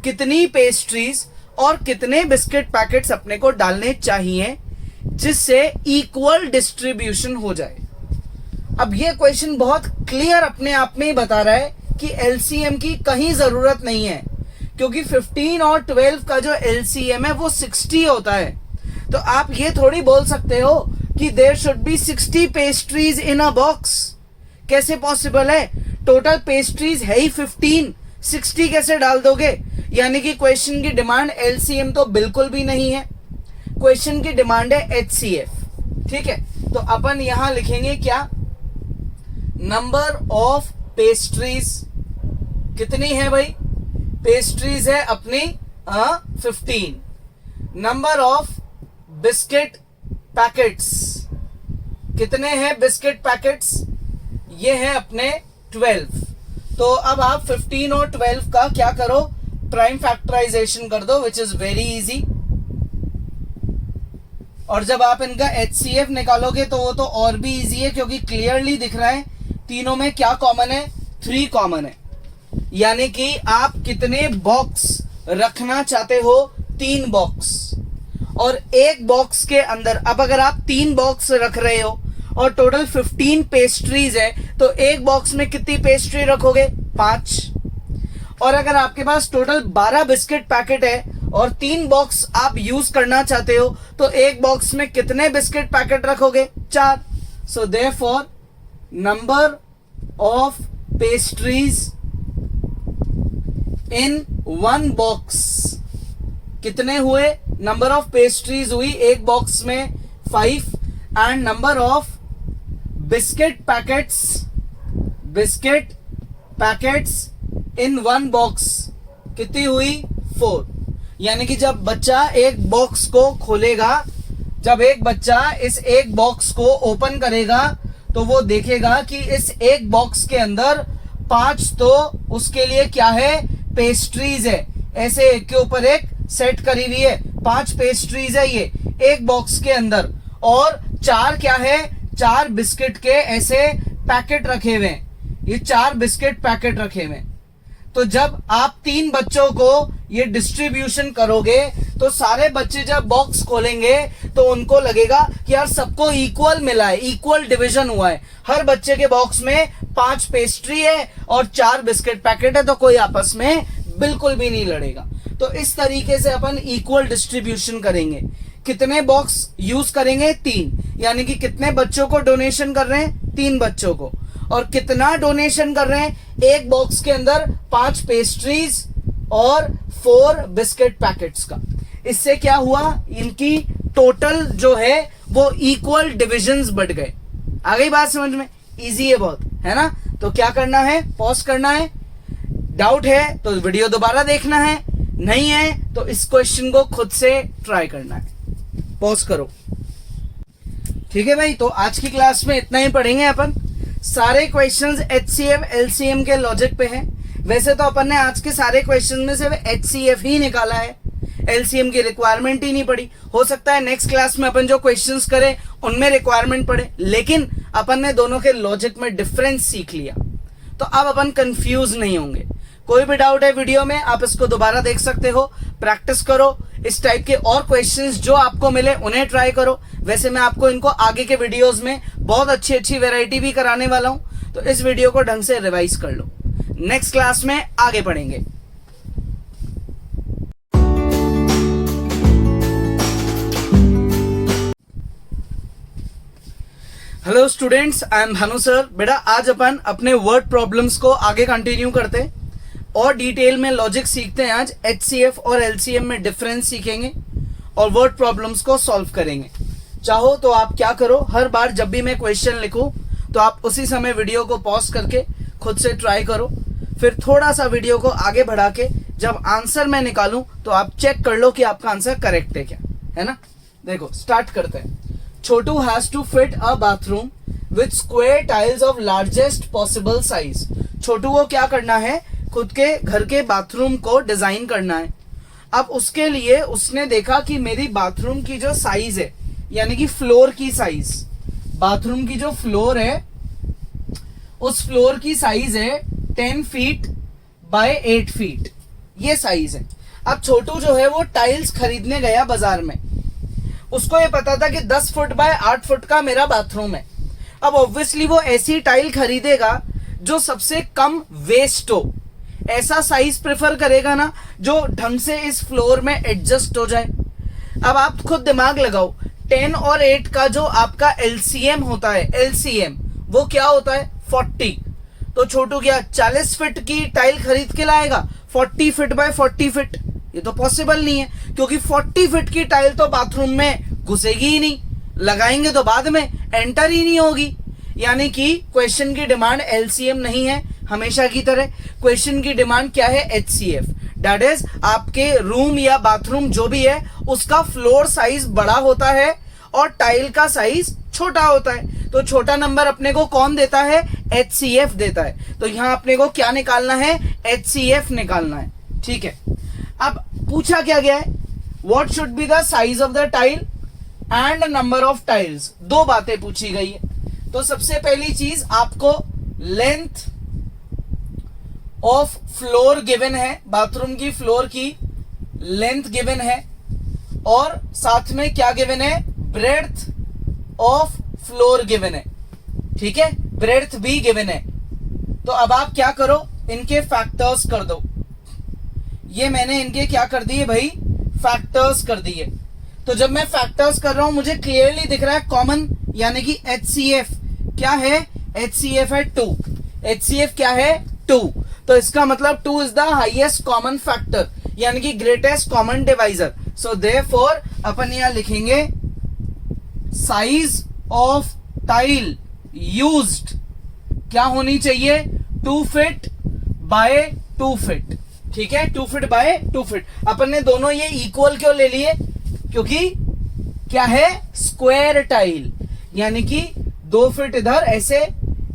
कितनी पेस्ट्रीज और कितने बिस्किट पैकेट्स अपने को डालने चाहिए जिससे इक्वल डिस्ट्रीब्यूशन हो जाए। अब ये क्वेश्चन बहुत क्लियर अपने आप में ही बता रहा है कि एलसीएम की कहीं जरूरत नहीं है, क्योंकि 15 और 12 का जो एलसीएम है वो 60 होता है। तो आप ये थोड़ी बोल सकते हो कि there should be 60 pastries in a box. कैसे पॉसिबल है? टोटल पेस्ट्रीज है ही 15, 60 कैसे डाल दोगे? यानी कि क्वेश्चन की डिमांड एलसीएम तो बिल्कुल भी नहीं है, क्वेश्चन की डिमांड है एचसीएफ, ठीक है। तो अपन यहां लिखेंगे क्या, नंबर ऑफ पेस्ट्रीज कितनी है भाई? पेस्ट्रीज है अपनी 15। नंबर ऑफ बिस्किट पैकेट्स कितने हैं? बिस्किट पैकेट्स ये है अपने 12। तो अब आप 15 और 12 का क्या करो, प्राइम फैक्टराइजेशन कर दो, विच इज वेरी इजी। और जब आप इनका HCF निकालोगे तो वो तो और भी इजी है, क्योंकि क्लियरली दिख रहा है तीनों में क्या कॉमन है, 3 कॉमन है। यानी कि आप कितने बॉक्स रखना चाहते हो, 3 बॉक्स। और एक बॉक्स के अंदर, अब अगर आप 3 बॉक्स रख रहे हो और टोटल 15 पेस्ट्रीज है, तो एक बॉक्स में कितनी पेस्ट्री रखोगे? 5। और अगर आपके पास टोटल 12 बिस्किट पैकेट है और 3 बॉक्स आप यूज करना चाहते हो, तो एक बॉक्स में कितने बिस्किट पैकेट रखोगे? 4। So therefore number of pastries in 1 box कितने हुए? नंबर ऑफ पेस्ट्रीज हुई एक बॉक्स में 5, and number of biscuit packets in 1 box कितनी हुई? 4। यानी कि जब बच्चा एक बॉक्स को खोलेगा, जब एक बच्चा इस एक बॉक्स को ओपन करेगा, तो वो देखेगा कि इस एक बॉक्स के अंदर 5 तो उसके लिए क्या है, पेस्ट्रीज है। ऐसे एक के ऊपर एक सेट करी हुई है, 5 पेस्ट्रीज है ये एक बॉक्स के अंदर, और 4 क्या है, 4 बिस्किट के ऐसे पैकेट रखे हुए हैं, ये 4 बिस्किट पैकेट रखे हुए हैं। तो जब आप 3 बच्चों को ये डिस्ट्रीब्यूशन करोगे तो सारे बच्चे जब बॉक्स खोलेंगे तो उनको लगेगा कि यार सबको इक्वल मिला है, इक्वल डिवीजन हुआ है। हर बच्चे के बॉक्स में 5 पेस्ट्री है और 4 बिस्किट पैकेट है, तो कोई आपस में बिल्कुल भी नहीं लड़ेगा। तो इस तरीके से अपन इक्वल डिस्ट्रीब्यूशन करेंगे। कितने बॉक्स यूज करेंगे? 3, यानी कि कितने बच्चों को डोनेशन कर रहे हैं? 3 बच्चों को। और कितना डोनेशन कर रहे हैं? एक बॉक्स के अंदर 5 पेस्ट्रीज और 4 बिस्किट पैकेट्स का। इससे क्या हुआ? इनकी टोटल जो है वो इक्वल डिविजन्स बढ़ गए। आ गई बात समझ में? इजी है बहुत, है ना? तो क्या करना है? पॉज करना है। डाउट है तो वीडियो दोबारा देखना है, नहीं है तो इस क्वेश्चन को खुद से ट्राई करना है। पॉज करो। ठीक है भाई, तो आज की क्लास में इतना ही पढ़ेंगे अपन। सारे क्वेश्चंस HCF LCM के लॉजिक पे हैं। वैसे तो अपन ने आज के सारे क्वेश्चन में सिर्फ HCF ही निकाला है, LCM की रिक्वायरमेंट ही नहीं पड़ी। हो सकता है नेक्स्ट क्लास में अपन जो क्वेश्चंस करें उनमें रिक्वायरमेंट पड़े, लेकिन अपन ने दोनों के लॉजिक में डिफरेंस सीख लिया, तो अब अपन कंफ्यूज नहीं होंगे। कोई भी डाउट है वीडियो में, आप इसको दोबारा देख सकते हो, प्रैक्टिस करो। इस टाइप के और क्वेश्चंस जो आपको मिले उन्हें ट्राई करो। वैसे मैं आपको इनको आगे के वीडियोस में बहुत अच्छी अच्छी वैरायटी भी कराने वाला हूं, तो इस वीडियो को ढंग से रिवाइज कर लो। नेक्स्ट क्लास में आगे बढ़ेंगे। Hello students, I am Bhanu sir. बेटा आज अपन अपने वर्ड प्रॉब्लम्स को आगे कंटिन्यू करते हैं और डिटेल में लॉजिक सीखते हैं। आज HCF और LCM में डिफरेंस सीखेंगे और वर्ड प्रॉब्लम्स को सॉल्व करेंगे। चाहो तो आप क्या करो, हर बार जब भी मैं क्वेश्चन लिखूं तो आप उसी समय वीडियो को पॉज करके खुद से ट्राई करो, फिर थोड़ा सा वीडियो को आगे बढ़ा के जब आंसर मैं निकालूं तो आप चेक कर लो कि आपका आंसर करेक्ट है क्या, है ना? देखो स्टार्ट करते हैं। Chhotu has to fit a bathroom with square tiles of largest possible size. Chhotu को क्या करना है? खुद के घर के बाथरूम को डिजाइन करना है। अब उसके लिए उसने देखा कि मेरी बाथरूम की जो साइज है, यानी कि फ्लोर की साइज, बाथरूम की जो फ्लोर है उस फ्लोर की साइज है 10 फीट बाय 8 फीट, ये साइज है। अब छोटू जो है वो टाइल्स खरीदने गया बाजार में। उसको ये पता था कि 10 फुट बाय 8 फुट का मेरा बाथरूम है। अब ऑब्वियसली वो ऐसी टाइल खरीदेगा जो सबसे कम वेस्ट हो, ऐसा साइज प्रेफर करेगा ना जो ढंग से इस फ्लोर में एडजस्ट हो जाए। अब आप खुद दिमाग लगाओ, 10 और 8 का जो आपका LCM होता है, LCM वो क्या होता है? 40। तो छोटू क्या 40 फीट की टाइल खरीद के लाएगा 40 फीट बाय 40 फीट? ये तो पॉसिबल नहीं है, क्योंकि 40 फीट की टाइल तो बाथरूम में घुसेगी ही नहीं, लगाएंगे तो बाद में एंटर ही नहीं होगी। यानी कि क्वेश्चन की डिमांड LCM नहीं है हमेशा की तरह। क्वेश्चन की डिमांड क्या है? HCF, दैट इज आपके रूम या बाथरूम जो भी है उसका फ्लोर साइज बड़ा होता है और टाइल का साइज छोटा होता है। तो छोटा नंबर अपने को कौन देता है? HCF देता है। तो यहां अपने को क्या निकालना है? HCF निकालना है। ठीक है, अब पूछा क्या गया है? What should be the size of the tile and number of tiles. 2 बातें पूछी गई है। तो सबसे पहली चीज आपको लेंथ ऑफ फ्लोर गिवन है, बाथरूम की फ्लोर की लेंथ गिवन है, और साथ में क्या गिवन है? ब्रेड्थ ऑफ फ्लोर गिवन है। ठीक है, ब्रेड्थ भी गिवन है। तो अब आप क्या करो, इनके फैक्टर्स कर दो। ये मैंने इनके क्या कर दिए भाई? फैक्टर्स कर दिए। तो जब मैं फैक्टर्स कर रहा हूं मुझे क्लियरली दिख रहा है कॉमन, यानी कि HCF क्या है? HCF है 2। HCF क्या है? 2। तो इसका मतलब 2 is the highest common factor, यानी कि greatest common divisor. So therefore अपन यहां लिखेंगे साइज ऑफ टाइल यूज्ड क्या होनी चाहिए? 2 फीट बाय 2 फीट। ठीक है, 2 फीट बाय 2 फीट। अपन ने दोनों ये इक्वल क्यों ले लिए? क्योंकि क्या है? स्क्वायर टाइल, यानी कि 2 फीट इधर ऐसे,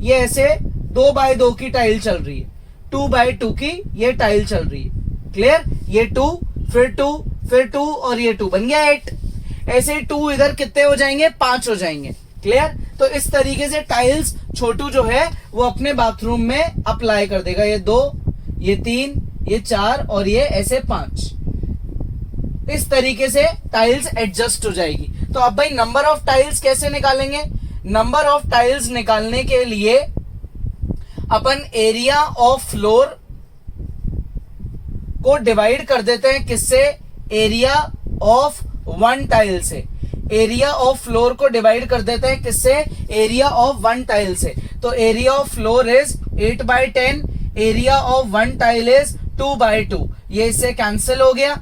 ये ऐसे 2 बाय 2 की टाइल चल रही है, 2 बाय 2 की ये टाइल चल रही है। क्लियर? ये 2 फिर 2 फिर 2 और ये 2 बन गया 8। ऐसे 2 इधर कितने हो जाएंगे? 5 हो जाएंगे। क्लियर? तो इस तरीके से टाइल्स छोटू जो है वो अपने बाथरूम में अप्लाई कर देगा। ये 2, ये 3, ये 4 और ये ऐसे 5। इस तरीके से टाइल्स एडजस्ट हो जाएगी। तो अब भाई नंबर ऑफ टाइल्स कैसे निकालेंगे? नंबर ऑफ टाइल्स निकालने के लिए अपन एरिया ऑफ फ्लोर को डिवाइड कर देते हैं किससे? एरिया ऑफ वन टाइल से। एरिया ऑफ फ्लोर को डिवाइड कर देते हैं किससे? एरिया ऑफ वन टाइल से। तो area of floor is 8/10, area of one tile is 2/2। ये इससे कैंसिल हो गया,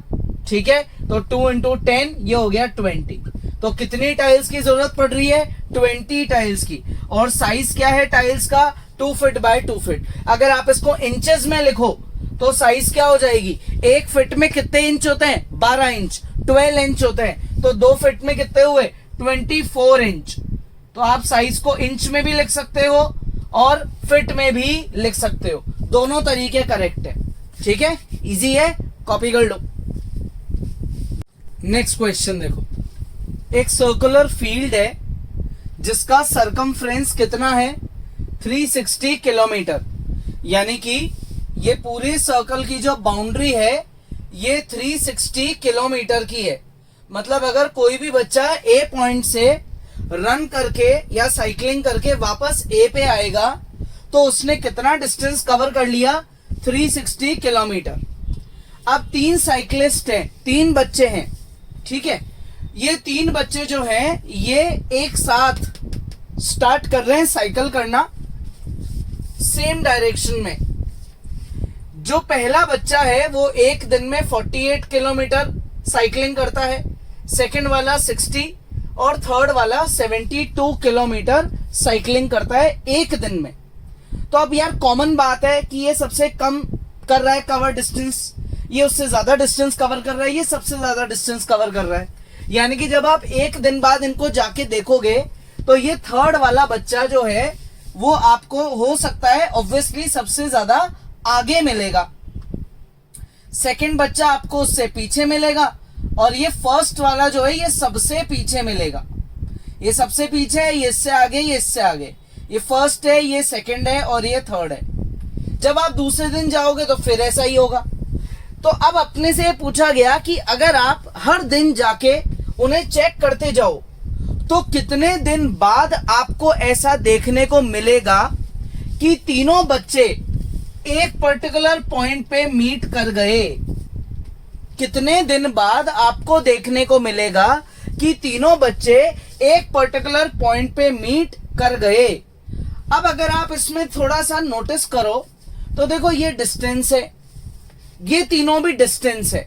ठीक है। तो 2 × 10 ये हो गया 20। तो कितनी टाइल्स की जरूरत पड़ रही है? 20 टाइल्स की। और साइज क्या है टाइल्स का? 2 फीट बाय 2 फीट। अगर आप इसको इंचेस में लिखो तो साइज क्या हो जाएगी? 1 फीट में कितने इंच होते हैं? 12 इंच। 12 इंच होते हैं। तो 2 फीट में कितने हुए? 24 इंच। तो आप साइज को इंच में भी लिख सकते हो और फीट में भी लिख सकते हो। दोनों तरीके करेक्ट है, ठीक है, इजी है, कॉपी कर लो। नेक्स्ट क्वेश्चन देखो, एक सर्कुलर फील्ड है जिसका सरकमफ्रेंस कितना है? 360 किलोमीटर। यानी कि ये पूरे सर्कल की जो बाउंड्री है ये 360 किलोमीटर की है। मतलब अगर कोई भी बच्चा ए पॉइंट से रन करके या साइकिलिंग करके वापस ए पे आएगा तो उसने कितना डिस्टेंस कवर कर लिया? 360 किलोमीटर। अब 3 साइकिलिस्ट हैं, 3 बच्चे हैं, ठीक है। ये 3 बच्चे जो हैं ये एक साथ स्टार्ट कर रहे हैं साइकिल करना सेम डायरेक्शन में। जो पहला बच्चा है वो एक दिन में 48 किलोमीटर साइकिलिंग करता है, सेकंड वाला 60 और थर्ड वाला 72 किलोमीटर साइकिलिंग करता है एक दिन में। तो अब यार कॉमन बात है कि ये सबसे कम कर रहा है कवर डिस्टेंस, ये उससे ज्यादा डिस्टेंस कवर कर रहा है, ये सबसे ज्यादा डिस्टेंस कवर कर रहा है। यानी कि जब आप एक दिन बाद इनको जाके देखोगे तो ये थर्ड वाला बच्चा जो है वो आपको हो सकता है ऑब्वियसली सबसे ज्यादा आगे मिलेगा, सेकंड बच्चा आपको उससे पीछे मिलेगा और ये फर्स्ट वाला जो है ये सबसे पीछे मिलेगा। ये सबसे पीछे है, ये इससे आगे, ये इससे आगे, ये फर्स्ट है, ये सेकंड है और ये थर्ड है। जब आप दूसरे दिन जाओगे तो फिर ऐसा ही होगा। तो अब अपने से पूछा गया कि अगर आप हर दिन जाके उन्हें चेक करते जाओ तो कितने दिन बाद आपको ऐसा देखने को मिलेगा कि तीनों बच्चे एक पर्टिकुलर पॉइंट पे मीट कर गए। कितने दिन बाद आपको देखने को मिलेगा कि तीनों बच्चे एक पर्टिकुलर पॉइंट पे मीट कर गए। अब अगर आप इसमें थोड़ा सा नोटिस करो तो देखो ये डिस्टेंस है, ये तीनों भी डिस्टेंस है।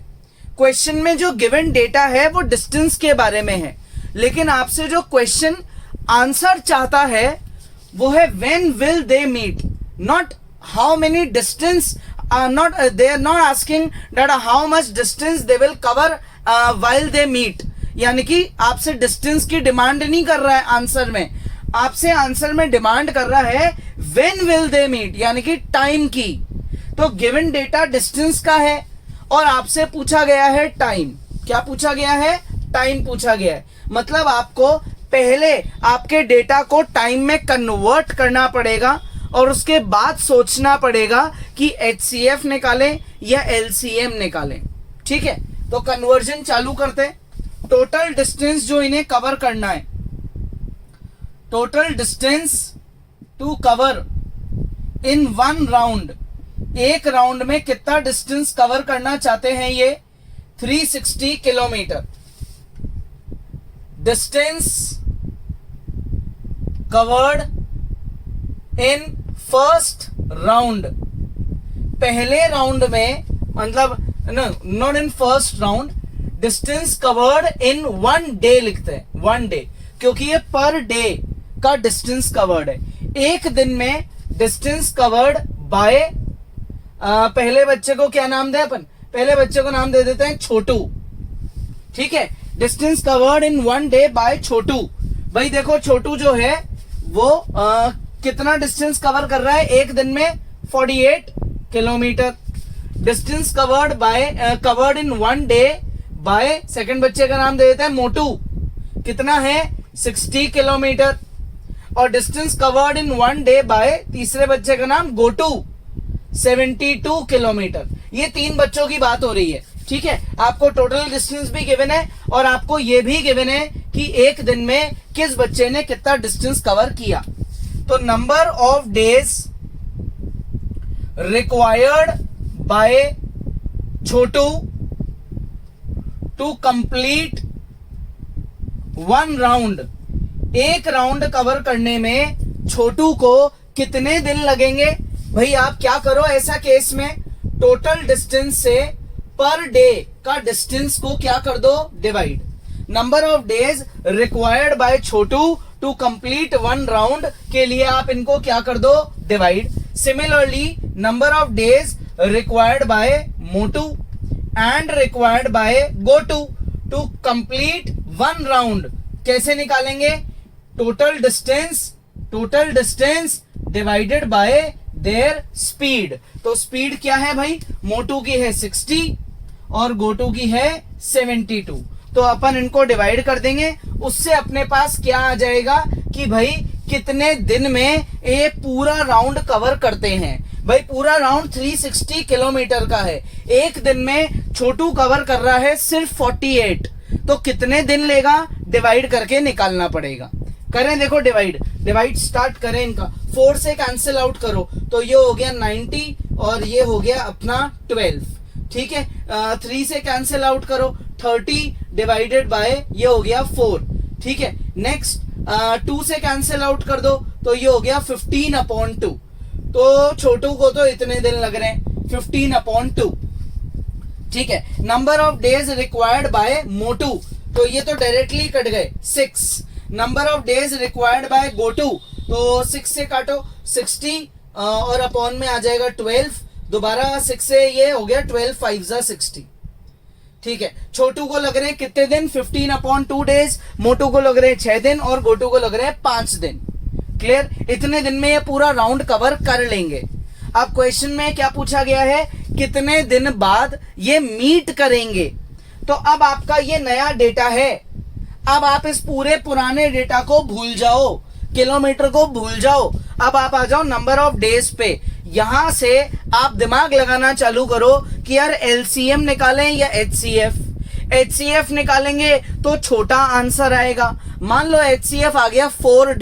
क्वेश्चन में जो गिवन डेटा है वो डिस्टेंस के बारे में है, लेकिन आपसे जो क्वेश्चन आंसर चाहता है वो है when will they meet, not how many distance, not they are not asking that how much distance they will cover while they meet। यानी कि आपसे डिस्टेंस की डिमांड नहीं कर रहा है आंसर में, आपसे आंसर में डिमांड कर रहा है व्हेन विल दे मीट, यानी कि टाइम की। तो गिवन डेटा डिस्टेंस का है और आपसे पूछा गया है टाइम। क्या पूछा गया है? टाइम पूछा गया है। मतलब आपको पहले आपके डेटा को टाइम में कन्वर्ट करना पड़ेगा और उसके बाद सोचना पड़ेगा कि HCF निकालें या LCM निकालें, ठीक है। तो कन्वर्जन चालू करते हैं। टोटल डिस्टेंस जो इन्हें कवर करना है, total distance to cover in 1 round, एक राउंड में कितना डिस्टेंस कवर करना चाहते हैं ये? 360 kilometre. Distance covered in first round, पहले राउंड में, मतलब not in first round, distance covered in 1 day लिखते हैं, 1 डे, क्योंकि ये पर डे का डिस्टेंस कवर्ड है। एक दिन में डिस्टेंस कवर्ड बाय, पहले बच्चे को क्या नाम दें अपन? पहले बच्चे को नाम दे देते हैं छोटू, ठीक है। Distance covered in 1 day by Chhotu. भाई देखो छोटू जो है वो कितना डिस्टेंस कवर कर रहा है एक दिन में? 48 kilometre. Distance covered by covered in 1 day by, second बच्चे का नाम दे देते हैं मोटू, कितना है? 60 किलोमीटर। और distance covered in 1 day by तीसरे बच्चे का नाम गोटू, 72 किलोमीटर। ये 3 बच्चों की बात हो रही है, ठीक है। आपको टोटल डिस्टेंस भी गिवन है और आपको ये भी गिवन है कि एक दिन में किस बच्चे ने कितना डिस्टेंस कवर किया। तो number of days required by Chhotu to complete 1 round, एक राउंड कवर करने में छोटू को कितने दिन लगेंगे। भाई आप क्या करो ऐसा केस में, टोटल डिस्टेंस से पर डे का डिस्टेंस को क्या कर दो, divide. Number of days required by Chhotu to complete 1 round के लिए आप इनको क्या कर दो, divide. Similarly number of days required by Motu and required by Gotu to complete 1 round कैसे निकालेंगे, total distance divided by their speed. तो स्पीड क्या है भाई, मोटू की है 60 और गोटू की है 72। तो अपन इनको डिवाइड कर देंगे, उससे अपने पास क्या आ जाएगा कि भाई कितने दिन में ये पूरा राउंड कवर करते हैं। भाई पूरा राउंड 360 किलोमीटर का है, एक दिन में छोटू कवर कर रहा है सिर्फ 48, तो कितने दिन लेगा, डिवाइड करके निकालना पड़ेगा। करें, देखो डिवाइड स्टार्ट करें इनका, 4 से कैंसिल आउट करो तो ये हो गया 90 और ये हो गया अपना 12, ठीक है। 3 से कैंसिल आउट करो 30 डिवाइडेड बाय ये हो गया 4, ठीक है। नेक्स्ट 2 से कैंसिल आउट कर दो तो ये हो गया 15/2। तो छोटू को तो इतने दिन लग रहे हैं 15/2, ठीक है। Number of days required by Motu, तो ये तो डायरेक्टली कट गए 6। Number of days required by Gotu, तो 6 से काटो 60 और अपॉन में आ जाएगा 12, दोबारा 6 से ये हो गया 12 5 जा 60, ठीक है। छोटू को लग रहे हैं कितने दिन, 15/2 डेज, मोटू को लग रहे हैं 6 दिन और गोटू को लग रहे हैं 5 दिन। क्लियर, इतने दिन में ये पूरा राउंड कवर कर लेंगे। अब क्वेश्चन में क्या पूछा गया है, कितने दिन बाद ये मीट करेंगे। तो अब आपका ये नया डेटा है, अब आप इस पूरे पुराने डेटा को भूल जाओ, किलोमीटर को भूल जाओ। अब आप आ जाओ नंबर ऑफ डेज पे, यहां से आप दिमाग लगाना चालू करो कि यार एलसीएम निकालें या एचसीएफ। एचसीएफ निकालेंगे तो छोटा आंसर आएगा। मान लो एचसीएफ आ गया 4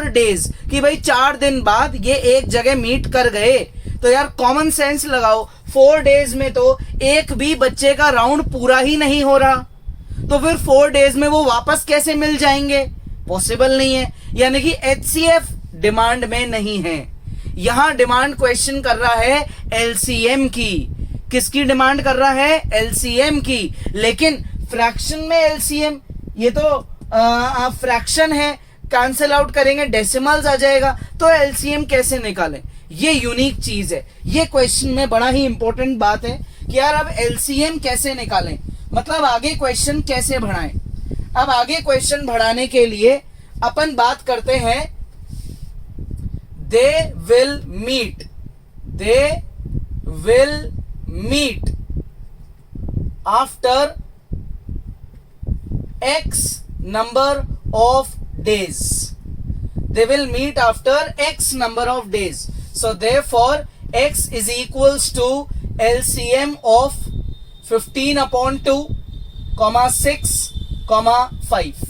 डेज कि भाई 4 दिन बाद ये एक जगह मीट कर गए, तो यार कॉमन सेंस लगाओ, 4 डेज में तो एक भी बच्चे का राउंड पूरा ही नहीं हो रहा, तो फिर 4 डेज में वो वापस कैसे मिल जाएंगे, पॉसिबल नहीं है। यानी कि एचसीएफ डिमांड में नहीं है। यहां डिमांड क्वेश्चन कर रहा है एलसीएम की। किसकी डिमांड कर रहा है, एलसीएम की। लेकिन फ्रैक्शन में एलसीएम, ये तो फ्रैक्शन है, कैंसिल आउट करेंगे डेसिमल्स आ जाएगा, तो एलसीएम कैसे निकालें, ये यूनिक चीज है। ये क्वेश्चन में बड़ा ही इंपॉर्टेंट बात है कि यार अब एलसीएम कैसे निकालें, मतलब आगे क्वेश्चन कैसे बढ़ाएं। अब आगे क्वेश्चन बढ़ाने के लिए अपन बात करते हैं they will meet after x number of days. They will meet after x number of days. So therefore x is equals to LCM of 15/2, 6, 5.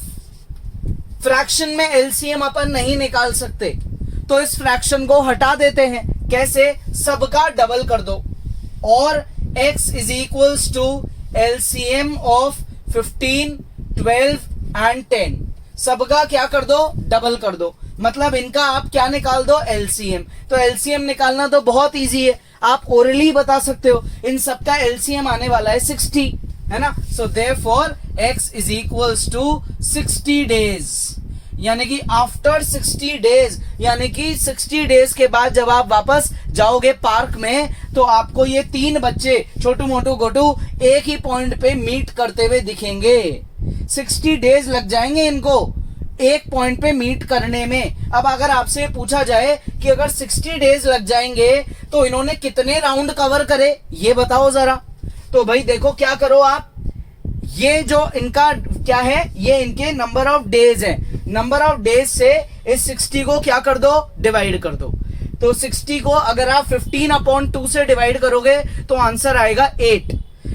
Fraction में एलसीएम अपन नहीं निकाल सकते, तो इस फ्रैक्शन को हटा देते हैं। कैसे, सबका डबल कर दो और x is equals to LCM of 15, 12 and 10, सबका क्या कर दो, डबल कर दो। मतलब इनका आप क्या निकाल दो, एलसीएम। तो एलसीएम निकालना तो बहुत इजी है, आप ओरली बता सकते हो। इन सबका एलसीएम आने वाला है 60, है ना। So therefore x is equals to 60 days, यानी कि आफ्टर 60 डेज, यानी कि 60 डेज के बाद जब आप वापस जाओगे पार्क में, तो आपको ये 3 बच्चे छोटू मोटू गोटू एक ही पॉइंट पे मीट करते हुए दिखेंगे। 60 डेज लग जाएंगे इनको एक पॉइंट पे मीट करने में। अब अगर आपसे पूछा जाए कि अगर 60 डेज लग जाएंगे तो इन्होंने कितने राउंड कवर करे, ये बताओ जरा। तो भाई देखो क्या करो आप, ये जो इनका क्या है, ये इनके नंबर ऑफ डेज है। नंबर ऑफ डेज से इस 60 को क्या कर दो, डिवाइड कर दो। तो 60 को अगर आप 15/2 से डिवाइड करोगे तो आंसर आएगा 8।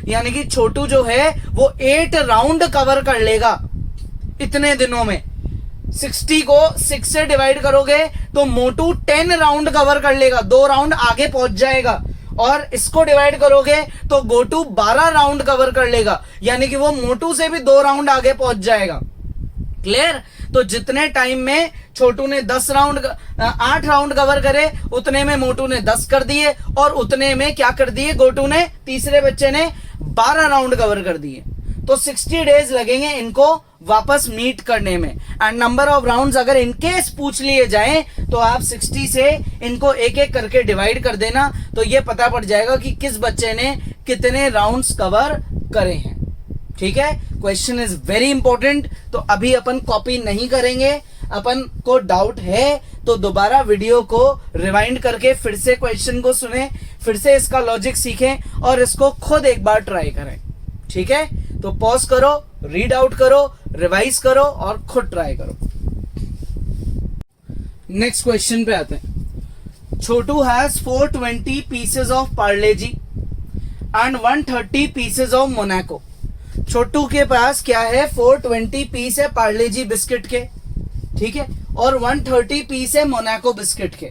यानी कि छोटू जो है वो 8 राउंड कवर कर लेगा इतने दिनों में। 60 को 6 से डिवाइड करोगे तो मोटू 10 राउंड कवर कर लेगा, 2 राउंड आगे पहुंच जाएगा। और इसको डिवाइड करोगे तो गोटू 12 राउंड कवर कर लेगा, यानी कि वो मोटू से भी 2 राउंड आगे पहुंच जाएगा। क्लियर? तो जितने टाइम में छोटू ने 8 राउंड कवर करे, उतने में मोटू ने 10 कर दिए, और उतने में क्या कर दिए गोटू ने, तीसरे बच्चे ने 12 राउंड कवर कर दिए। तो 60 डेज लगेंगे इनको वापस मीट करने में। एंड नंबर ऑफ राउंड्स अगर इनकेस पूछ लिए जाएं तो आप 60 से इनको एक एक करके डिवाइड कर देना, तो ये पता पड़ जाएगा कि किस बच्चे ने कितने राउंड्स कवर करे हैं। ठीक है, क्वेश्चन इज वेरी इंपॉर्टेंट। तो अभी अपन कॉपी नहीं करेंगे, अपन को डाउट है तो दोबारा वीडियो को रिवाइंड करके फिर से क्वेश्चन को सुने, फिर से इसका लॉजिक सीखें और इसको खुद एक बार ट्राई करें। ठीक है, तो पॉज करो, रीड आउट करो, रिवाइज करो और खुद ट्राई करो। नेक्स्ट क्वेश्चन पे आते हैं। Chhotu has 420 pieces of Parle G and 130 pieces of Monaco. Chhotu के पास क्या है, 420 पीस है पार्ले जी बिस्किट के, ठीक है, और 130 पीस है मोनाको बिस्किट के।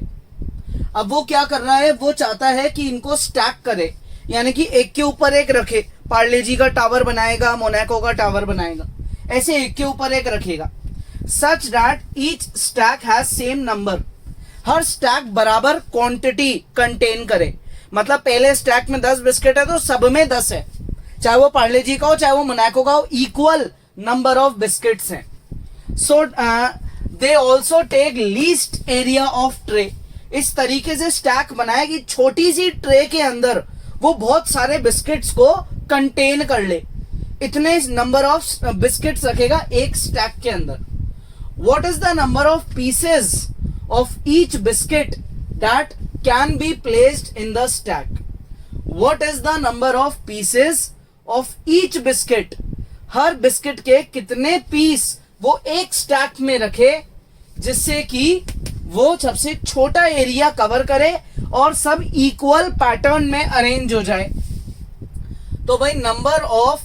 अब वो क्या कर रहा है, वो चाहता है कि इनको स्टैक करे, यानी कि एक के ऊपर एक रखे। पार्ले जी का टावर बनाएगा, मोनाको का टावर बनाएगा, ऐसे एक के ऊपर एक रखेगा। Such that each stack has same number, her stack बराबर क्वांटिटी कंटेन करे। मतलब पहले स्टैक में 10 बिस्किट है तो सब में 10 है, चाहे वो पार्ले जी का हो चाहे वो मोनाको का हो, इक्वल नंबर ऑफ बिस्किट्स हैं। So they also take least area of tray. इस तरीके से स्टैक बनाए कि छोटी सी ट्रे के अंदर वो बहुत सारे बिस्किट्स को कंटेन कर ले। इतने नंबर ऑफ बिस्किट्स रखेगा एक स्टैक के अंदर। What is the number of pieces of each biscuit that can be placed in the stack? What is the number of pieces of each biscuit? Her biscuit के कितने piece वो एक stack में रखे जिससे कि वो सबसे छोटा एरिया कवर करे और सब इक्वल पैटर्न में अरेंज हो जाए। तो भाई number of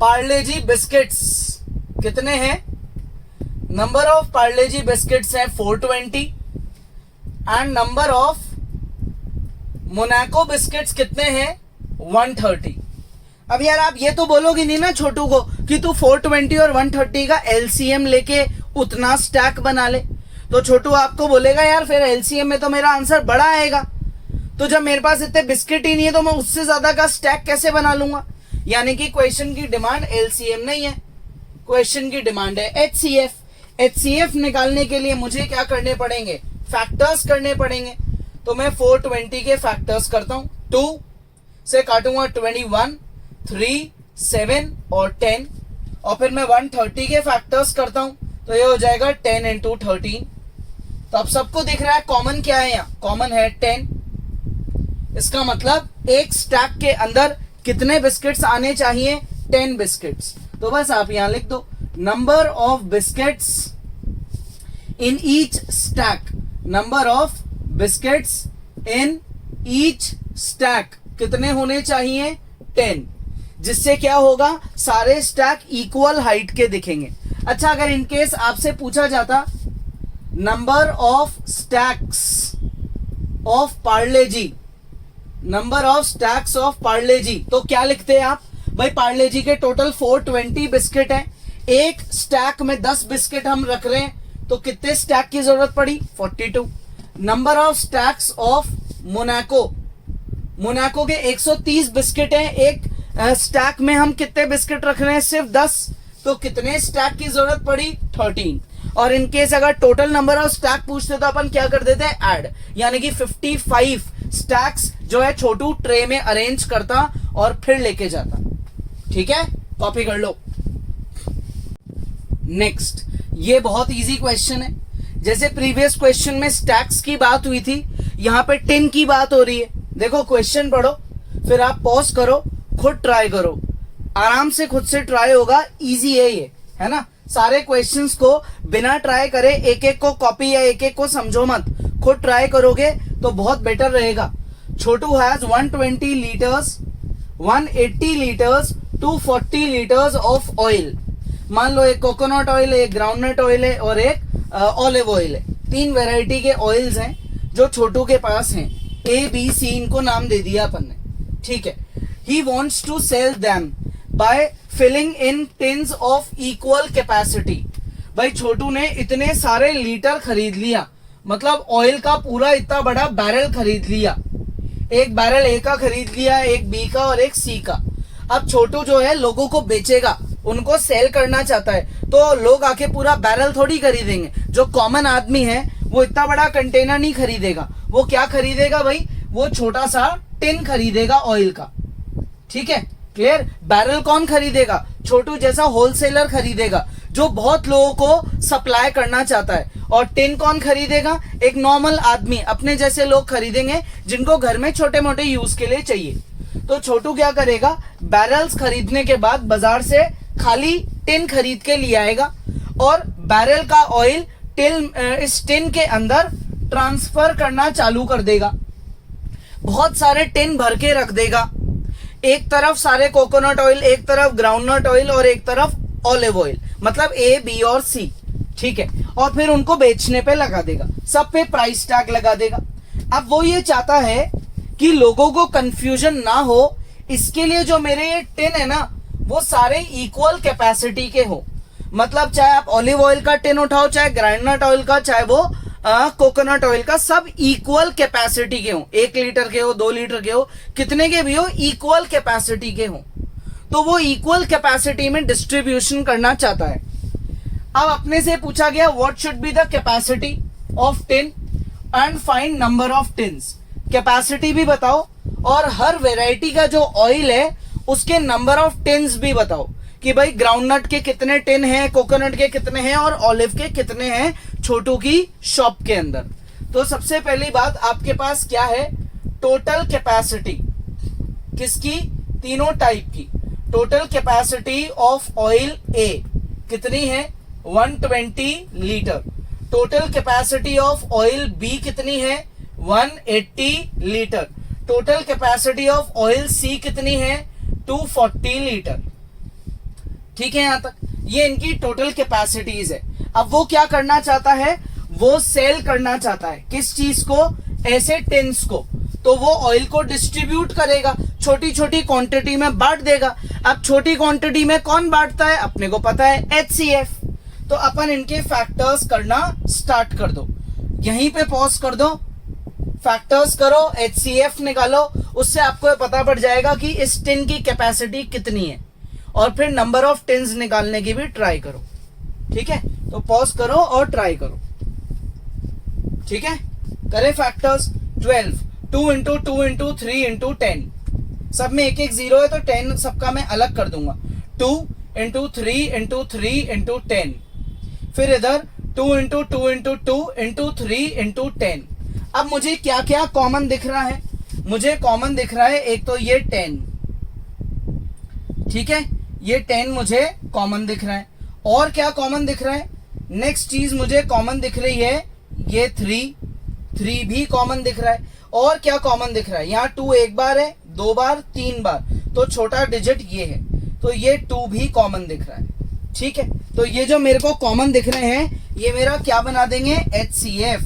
Parle G biscuits कितने हैं? Number of Parle G biscuits है 420 and number of Monaco biscuits कितने हैं? 130। अब यार आप ये तो बोलोगे नहीं ना छोटू को कि तू 420 और 130 का एलसीएम लेके उतना स्टैक बना ले। तो छोटू आपको बोलेगा यार फिर एलसीएम में तो मेरा आंसर बड़ा आएगा, तो जब मेरे पास इतने बिस्किट ही नहीं है तो मैं उससे ज्यादा का स्टैक कैसे बना लूंगा? यानी कि क्वेश्चन की डिमांड एलसीएम नहीं है, क्वेश्चन की डिमांड है एचसीएफ। एचसीएफ निकालने के लिए मुझे क्या करने पड़ेंगे? फैक्टर्स करने पड़ेंगे। तो मैं 420 के फैक्टर्स करता हूं, 2 से काटूंगा 21, 3, 7 और 10, और फिर मैं 130 के फैक्टर्स करता हूं तो ये हो जाएगा 10 इंटू 13। तो अब सबको दिख रहा है कॉमन क्या है? यहाँ कॉमन है 10। इसका मतलब एक स्टैक के अंदर कितने बिस्किट्स आने चाहिए? 10 बिस्किट्स। तो बस आप यहां लिख दो number of biscuits in each stack. Number of biscuits in each stack कितने होने चाहिए? 10। जिससे क्या होगा, सारे स्टैक इक्वल हाइट के दिखेंगे। अच्छा, अगर इनकेस आपसे पूछा जाता number of stacks of Parle G, number of stacks of Parle G, तो क्या लिखते हैं आप? भाई पार्ले जी के टोटल 420 बिस्किट हैं, एक स्टैक में 10 बिस्किट हम रख रहे हैं, तो कितने स्टैक की जरूरत पड़ी? 42। Number of stacks of Monaco, Monaco के 130 बिस्किट हैं, एक स्टैक में हम कितने बिस्किट रख रहे हैं? सिर्फ 10, तो कितने स्टैक की जरूरत पड़ी? 13। और इनकेस अगर टोटल नंबर ऑफ स्टैक पूछते तो अपन क्या कर देते हैं? ऐड, यानी कि 55 स्टैक्स जो है छोटू ट्रे में अरेंज करता और फिर लेके जाता। ठीक है, कॉपी कर लो। नेक्स्ट, ये बहुत इजी क्वेश्चन है। जैसे प्रीवियस क्वेश्चन में स्टैक्स की बात हुई थी, यहां पे 10 की बात हो रही है। देखो क्वेश्चन पढ़ो, फिर आप पॉज करो, खुद ट्राई करो, आराम से खुद से ट्राई होगा। इजी है ये, है ना? सारे क्वेश्चंस को बिना ट्राई करे एक एक को कॉपी या एक एक को समझो मत, खुद ट्राई करोगे तो बहुत बेटर रहेगा। Chhotu has 120 litres, 180 litres, 240 litres of oil. मान लो एक कोकोनट ऑयल है, एक ग्राउंडनट ऑयल है और एक ऑलिव ऑयल है। 3 वैरायटी के ऑयल्स हैं जो छोटू के पास हैं। ए बी सी इनको नाम दे दिया अपन ने, ठीक है। He wants to sell them by filling in tins of equal capacity. भाई छोटू ने इतने सारे लीटर खरीद लिया, मतलब ऑयल का पूरा इतना बड़ा बैरल खरीद लिया। एक बैरल ए का खरीद लिया, एक बी का और एक सी का। अब छोटू जो है लोगों को बेचेगा, उनको सेल करना चाहता है, तो लोग आके पूरा बैरल थोड़ी खरीदेंगे। जो कॉमन आदमी है वो इतना बड़ा कंटेनर नहीं खरीदेगा। वो क्या खरीदेगा भाई, वो छोटा सा टिन खरीदेगा ऑयल का, ठीक है, क्लियर। बैरल कौन खरीदेगा, छोटू जैसा होलसेलर खरीदेगा जो बहुत लोगों को सप्लाई करना चाहता है। और टिन कौन खरीदेगा, एक नॉर्मल आदमी, अपने जैसे लोग खरीदेंगे जिनको घर में छोटे मोटे यूज के लिए चाहिए। तो छोटू क्या करेगा, बैरल्स खरीदने के बाद बाजार से खाली टिन खरीद के ले आएगा और बैरल का ऑयल इस टिन के अंदर ट्रांसफर करना चालू कर देगा। बहुत सारे टिन भर के रख देगा, एक तरफ सारे कोकोनट ऑयल, एक तरफ ग्राउंडनट ऑयल और एक तरफ ऑलिव ऑयल, मतलब ए बी और सी, ठीक है। और फिर उनको बेचने पे लगा देगा, सब पे प्राइस टैग लगा देगा। अब वो ये चाहता है कि लोगों को कंफ्यूजन ना हो, इसके लिए जो मेरे ये टिन है ना वो सारे इक्वल कैपेसिटी के हो। मतलब चाहे आप ऑलिव ऑयल का टिन उठाओ, चाहे ग्राउंडनट ऑयल का, चाहे वो कोकोनट ऑयल का, सब इक्वल कैपेसिटी के हो। 1 लीटर के हो, 2 लीटर के हो, कितने के भी हो, इक्वल कैपेसिटी के हो। तो वो इक्वल कैपेसिटी में डिस्ट्रीब्यूशन करना चाहता है। अब अपने से पूछा गया what should be the capacity of tin and find number of tins. Capacity भी बताओ और हर वेराइटी का जो ऑयल है उसके नंबर ऑफ टिन्स भी बताओ कि भाई ग्राउंडनट के कितने टिन हैं, कोकोनट के कितने हैं और ऑलिव के कितने हैं छोटू की शॉप के अंदर। तो सबसे पहली बात आपके पास क्या है, टोटल कैपेसिटी किसकी, तीनों टाइप की। Total capacity of oil A कितनी है, 120 लीटर। Total capacity of oil B कितनी है, 180 लीटर। Total capacity of oil C कितनी है, 240 लीटर। ठीक है, यहां तक ये इनकी टोटल कैपेसिटीज है। अब वो क्या करना चाहता है, वो सेल करना चाहता है किस चीज को, ऐसे टिन्स को। तो वो ऑयल को डिस्ट्रीब्यूट करेगा, छोटी छोटी क्वांटिटी में बांट देगा। अब छोटी क्वांटिटी में कौन बांटता है, अपने को पता है, HCF। तो अपन इनके फैक्टर्स करना स्टार्ट कर दो, यहीं पे पॉज कर दो, फैक्टर्स करो, HCF निकालो, उससे आपको पता पड़ जाएगा कि इस टिन की कैपेसिटी कितनी है। और फिर नंबर ऑफ टिन्स निकालने की भी ट्राई करो, ठीक है। तो पॉज करो और ट्राई करो, ठीक है। करें फैक्टर्स, 12, 2 इंटू 2 इंटू 3 इंटू 10, सब में एक एक जीरो है तो 10 सबका मैं अलग कर दूंगा। 2 इंटू 3 इंटू 3 इंटू 10, फिर इधर 2 इंटू 2 इंटू 2 इंटू 3 इंटू 10। अब मुझे क्या क्या कॉमन दिख रहा है, मुझे कॉमन दिख रहा है एक तो ये 10, ठीक है, ये 10 मुझे कॉमन दिख रहा है। और क्या कॉमन दिख रहा है, नेक्स्ट चीज मुझे कॉमन दिख रही है ये 3 भी कॉमन दिख रहा है। और क्या कॉमन दिख रहा है, यहाँ 2 एक बार है, 2 बार, 3 बार, तो छोटा डिजिट ये है, तो ये 2 भी कॉमन दिख रहा है, ठीक है। तो ये जो मेरे को कॉमन दिख रहे हैं ये मेरा क्या बना देंगे, HCF।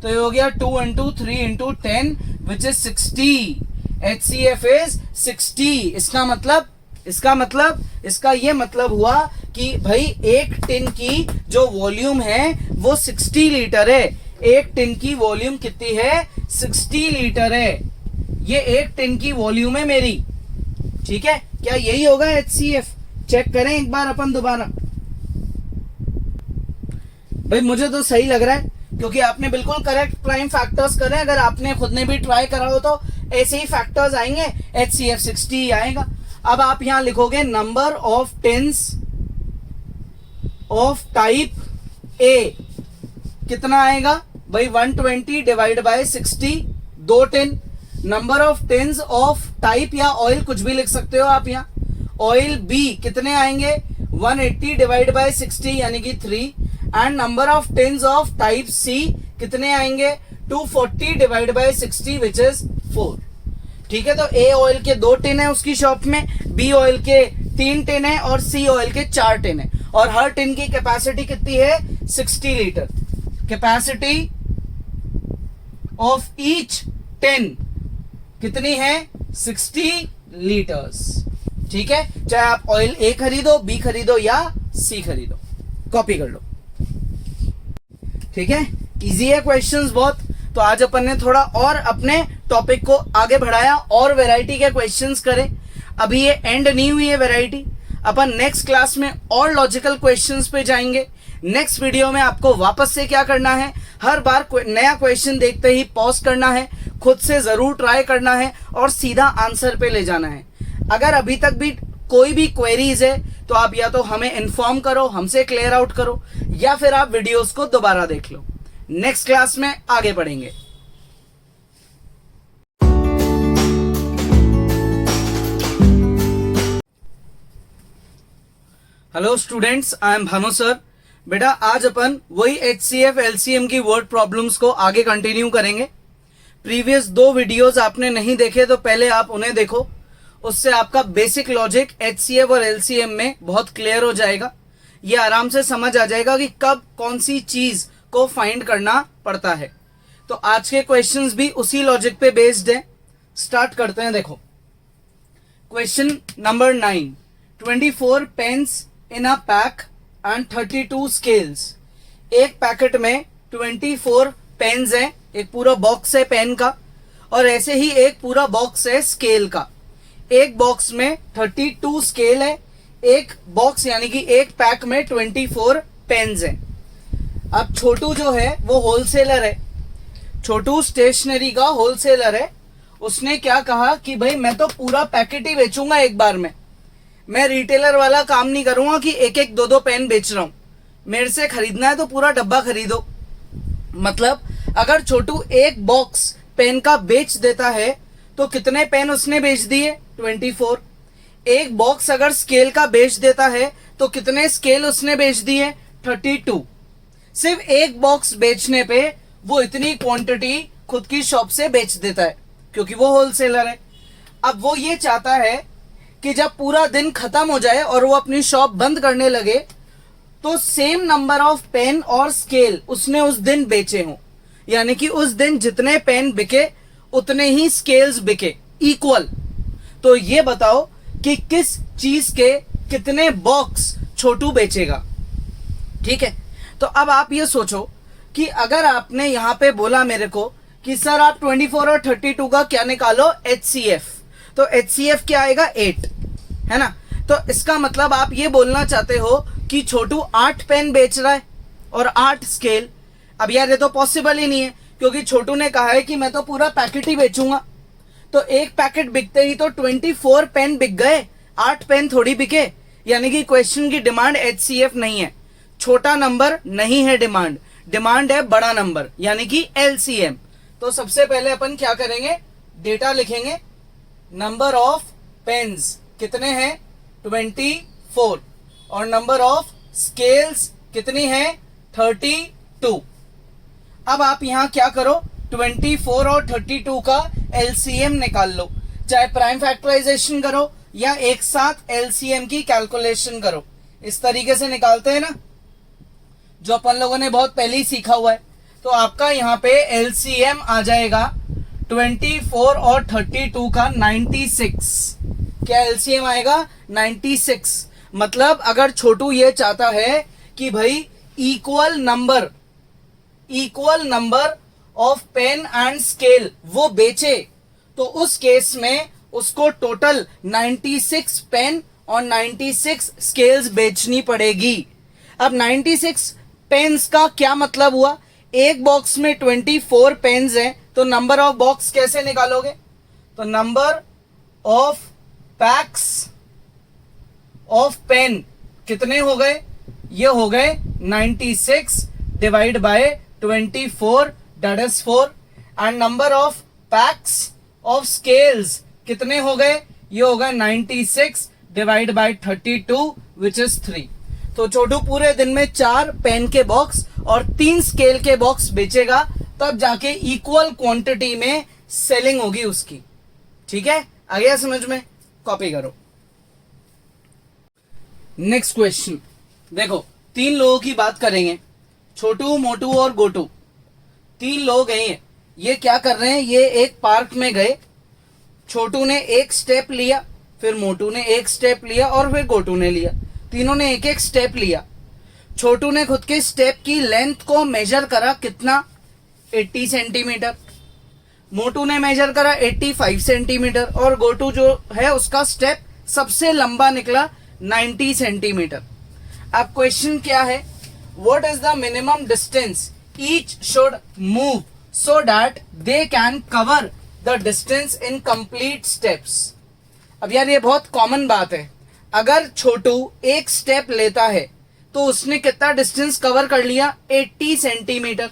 तो ये हो गया 2 into 3 into 10 which is 60। HCF is 60। इसका ये मतलब हुआ कि भाई एक टिन की जो वॉल्यूम है वो 60 लीटर है। एक टिन की वॉल्यूम कितनी है, 60 लीटर है। ये एक टिन की वॉल्यूम है मेरी, ठीक है। क्या यही होगा HCF, चेक करें एक बार अपन दोबारा। भाई मुझे तो सही लग रहा है क्योंकि आपने बिल्कुल करेक्ट प्राइम फैक्टर्स करे। अगर आपने खुद ने भी ट्राई करा हो तो ऐसे ही फैक्टर्स आएंगे, HCF 60 आएगा। अब आप यहां लिखोगे number of tins of type A कितना आएगा भाई, 120 divide by 60, 2 tin. Number of tins of type या ऑयल कुछ भी लिख सकते हो आप यहाँ। ऑयल बी कितने आएंगे, 180 डिवाइड बाय 60 यानी कि 3 and number of tins of type C कितने आएंगे 240 डिवाइड बाय 60 विच इज 4। ठीक है, तो ए ऑयल के 2 टिन है उसकी शॉप में, बी ऑयल के 3 टिन है और सी ऑयल के 4 टिन है और हर टिन की कैपेसिटी कितनी है 60 litre. Capacity of each tin कितनी है 60 लीटर्स। ठीक है, चाहे आप ऑयल ए खरीदो, बी खरीदो या सी खरीदो, कॉपी कर लो। ठीक है, इजी है क्वेश्चंस बहुत। तो आज अपन ने थोड़ा और अपने टॉपिक को आगे बढ़ाया और वैरायटी के क्वेश्चंस करें। अभी ये एंड नहीं हुई है वैरायटी, अपन नेक्स्ट क्लास में और लॉजिकल क्वेश्चंस पे जाएंगे। नेक्स्ट वीडियो में आपको वापस से क्या करना है, हर बार नया क्वेश्चन देखते ही पॉज करना है, खुद से जरूर ट्राई करना है और सीधा आंसर पे ले जाना है। अगर अभी तक भी कोई भी क्वेरीज है तो आप या तो हमें इन्फॉर्म करो, हमसे क्लियर आउट करो, या फिर आप वीडियोस को दोबारा देख लो। नेक्स्ट क्लास में आगे बढ़ेंगे। Hello students, I am Bhanu sir. बेटा आज अपन वही HCF LCM की वर्ड प्रॉब्लम्स को आगे कंटिन्यू करेंगे। प्रीवियस 2 वीडियोस आपने नहीं देखे तो पहले आप उन्हें देखो, उससे आपका बेसिक लॉजिक HCF और LCM में बहुत क्लियर हो जाएगा। ये आराम से समझ आ जाएगा कि कब कौन सी चीज को फाइंड करना पड़ता है। तो आज के क्वेश्चंस भी उसी लॉजिक पे बेस्ड है। स्टार्ट करते हैं। देखो question number 9, 24 pens in a pack and 32 scales. एक पैकेट में 24 पेन्स है, एक पूरा बॉक्स है पेन का, और ऐसे ही एक पूरा बॉक्स है स्केल का। एक बॉक्स में 32 स्केल है, एक बॉक्स यानी कि एक पैक में 24 पेन्स है। अब छोटू जो है वो होलसेलर है, छोटू स्टेशनरी का होलसेलर है। उसने क्या कहा कि भाई मैं तो पूरा पैकेट ही बेचूंगा एक बार में, मैं रिटेलर वाला काम नहीं करूंगा कि एक एक 2-2 पेन बेच रहा हूं, मेरे से खरीदना है तो पूरा डब्बा खरीदो। मतलब अगर छोटू एक बॉक्स पेन का बेच देता है तो कितने पेन उसने बेच दिए 24। एक बॉक्स अगर स्केल का बेच देता है तो कितने स्केल उसने बेच दिए 32। सिर्फ एक बॉक्स बेचने पे वो इतनी क्वांटिटी खुद की शॉप से बेच देता है क्योंकि वो होलसेलर है। अब वो ये चाहता है कि जब पूरा दिन खत्म हो जाए और वो अपनी शॉप बंद करने लगे तो सेम नंबर ऑफ पेन और स्केल उसने उस दिन बेचे हों, यानी कि उस दिन जितने पेन बिके उतने ही स्केल्स बिके, इक्वल। तो ये बताओ कि किस चीज के कितने बॉक्स छोटू बेचेगा। ठीक है, तो अब आप ये सोचो कि अगर आपने यहां पे बोला मेरे को कि सर आप 24 और 32 का क्या निकालो HCF, तो HCF क्या आएगा 8, है ना। तो इसका मतलब आप ये बोलना चाहते हो कि छोटू 8 पेन बेच रहा है और 8 स्केल। अब यार ये तो पॉसिबल ही नहीं है क्योंकि छोटू ने कहा है कि मैं तो पूरा पैकेट ही बेचूंगा। तो एक पैकेट बिकते ही तो 24 पेन बिक गए, 8 पेन थोड़ी बिके। यानी कि क्वेश्चन की डिमांड HCF नहीं है, छोटा नंबर नहीं है डिमांड, डिमांड है बड़ा नंबर यानी कि LCM। तो सबसे पहले अपन क्या करेंगे, डेटा लिखेंगे। नंबर ऑफ पेन्स कितने हैं 24 और नंबर ऑफ स्केल्स कितनी है 32। अब आप यहां क्या करो, 24 और 32 का LCM निकाल लो, चाहे प्राइम फैक्टराइजेशन करो या एक साथ LCM की कैलकुलेशन करो। इस तरीके से निकालते हैं ना, जो अपन लोगों ने बहुत पहले ही सीखा हुआ है। तो आपका यहाँ पे LCM आ जाएगा 24 और 32 का 96। क्या LCM आएगा 96। मतलब अगर छोटू ये चाहता है कि भाई equal number of pen and scale वो बेचे, तो उस केस में उसको टोटल 96 पेन और 96 स्केल्स बेचनी पड़ेगी। अब 96 पेन्स का क्या मतलब हुआ, एक बॉक्स में 24 पेन्स हैं तो नंबर ऑफ बॉक्स कैसे निकालोगे, तो number of packs of pen कितने हो गए, ये हो गए 96 divide by 24 that is 4 and number of packs of scales कितने हो गए, ये हो गए 96 डिवाइड बाय 32 विच इज 3। तो छोटू पूरे दिन में 4 पेन के बॉक्स और 3 स्केल के बॉक्स बेचेगा, तब जाके इक्वल क्वांटिटी में सेलिंग होगी उसकी। ठीक है, आ गया समझ में? कॉपी करो। नेक्स्ट क्वेश्चन देखो, 3 लोगों की बात करेंगे, छोटू, मोटू और गोटू। 3 लोग हैं, ये क्या कर रहे हैं, ये एक पार्क में गए। छोटू ने एक स्टेप लिया, फिर मोटू ने एक स्टेप लिया और फिर गोटू ने लिया। तीनों ने एक एक स्टेप लिया। छोटू ने खुद के स्टेप की लेंथ को मेजर करा, कितना? 80 सेंटीमीटर। मोटू ने मेजर करा 85 सेंटीमीटर और गोटू जो है उसका स्टेप सबसे लंबा निकला 90 सेंटीमीटर। अब क्वेश्चन क्या है, what is the minimum distance each should move so that they can cover the distance in complete steps. अब यार ये बहुत कॉमन बात है, अगर छोटू एक स्टेप लेता है तो उसने कितना डिस्टेंस कवर कर लिया? 80 सेंटीमीटर,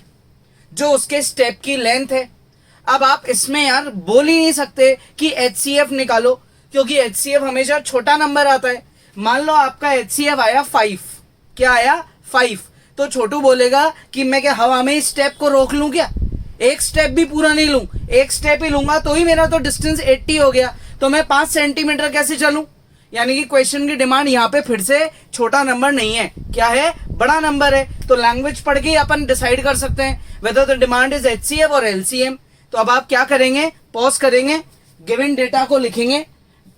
जो उसके स्टेप की लेंथ है। अब आप इसमें यार बोल ही नहीं सकते कि HCF निकालो, क्योंकि HCF हमेशा छोटा नंबर आता है। मान लो आपका HCF आया 5, क्या आया? 5, तो छोटू बोलेगा कि मैं क्या हवा में इस स्टेप को रोक लूं क्या? एक स्टेप भी पूरा नहीं लूं, एक स्टेप ही लूंगा तो ही मेरा तो डिस्टेंस 80 हो गया, तो मैं 5 सेंटीमीटर कैसे चलूं? यानी कि क्वेश्चन की डिमांड यहाँ पे फिर से छोटा नंबर नहीं है, क्या है? बड़ा नंबर है। तो लैंग्वेज पढ़ के ही अपन डिसाइड कर सकते हैं whether the demand is HCF और LCM। तो अब आप क्या करेंगे, पॉज करेंगे, गिवन डेटा को लिखेंगे,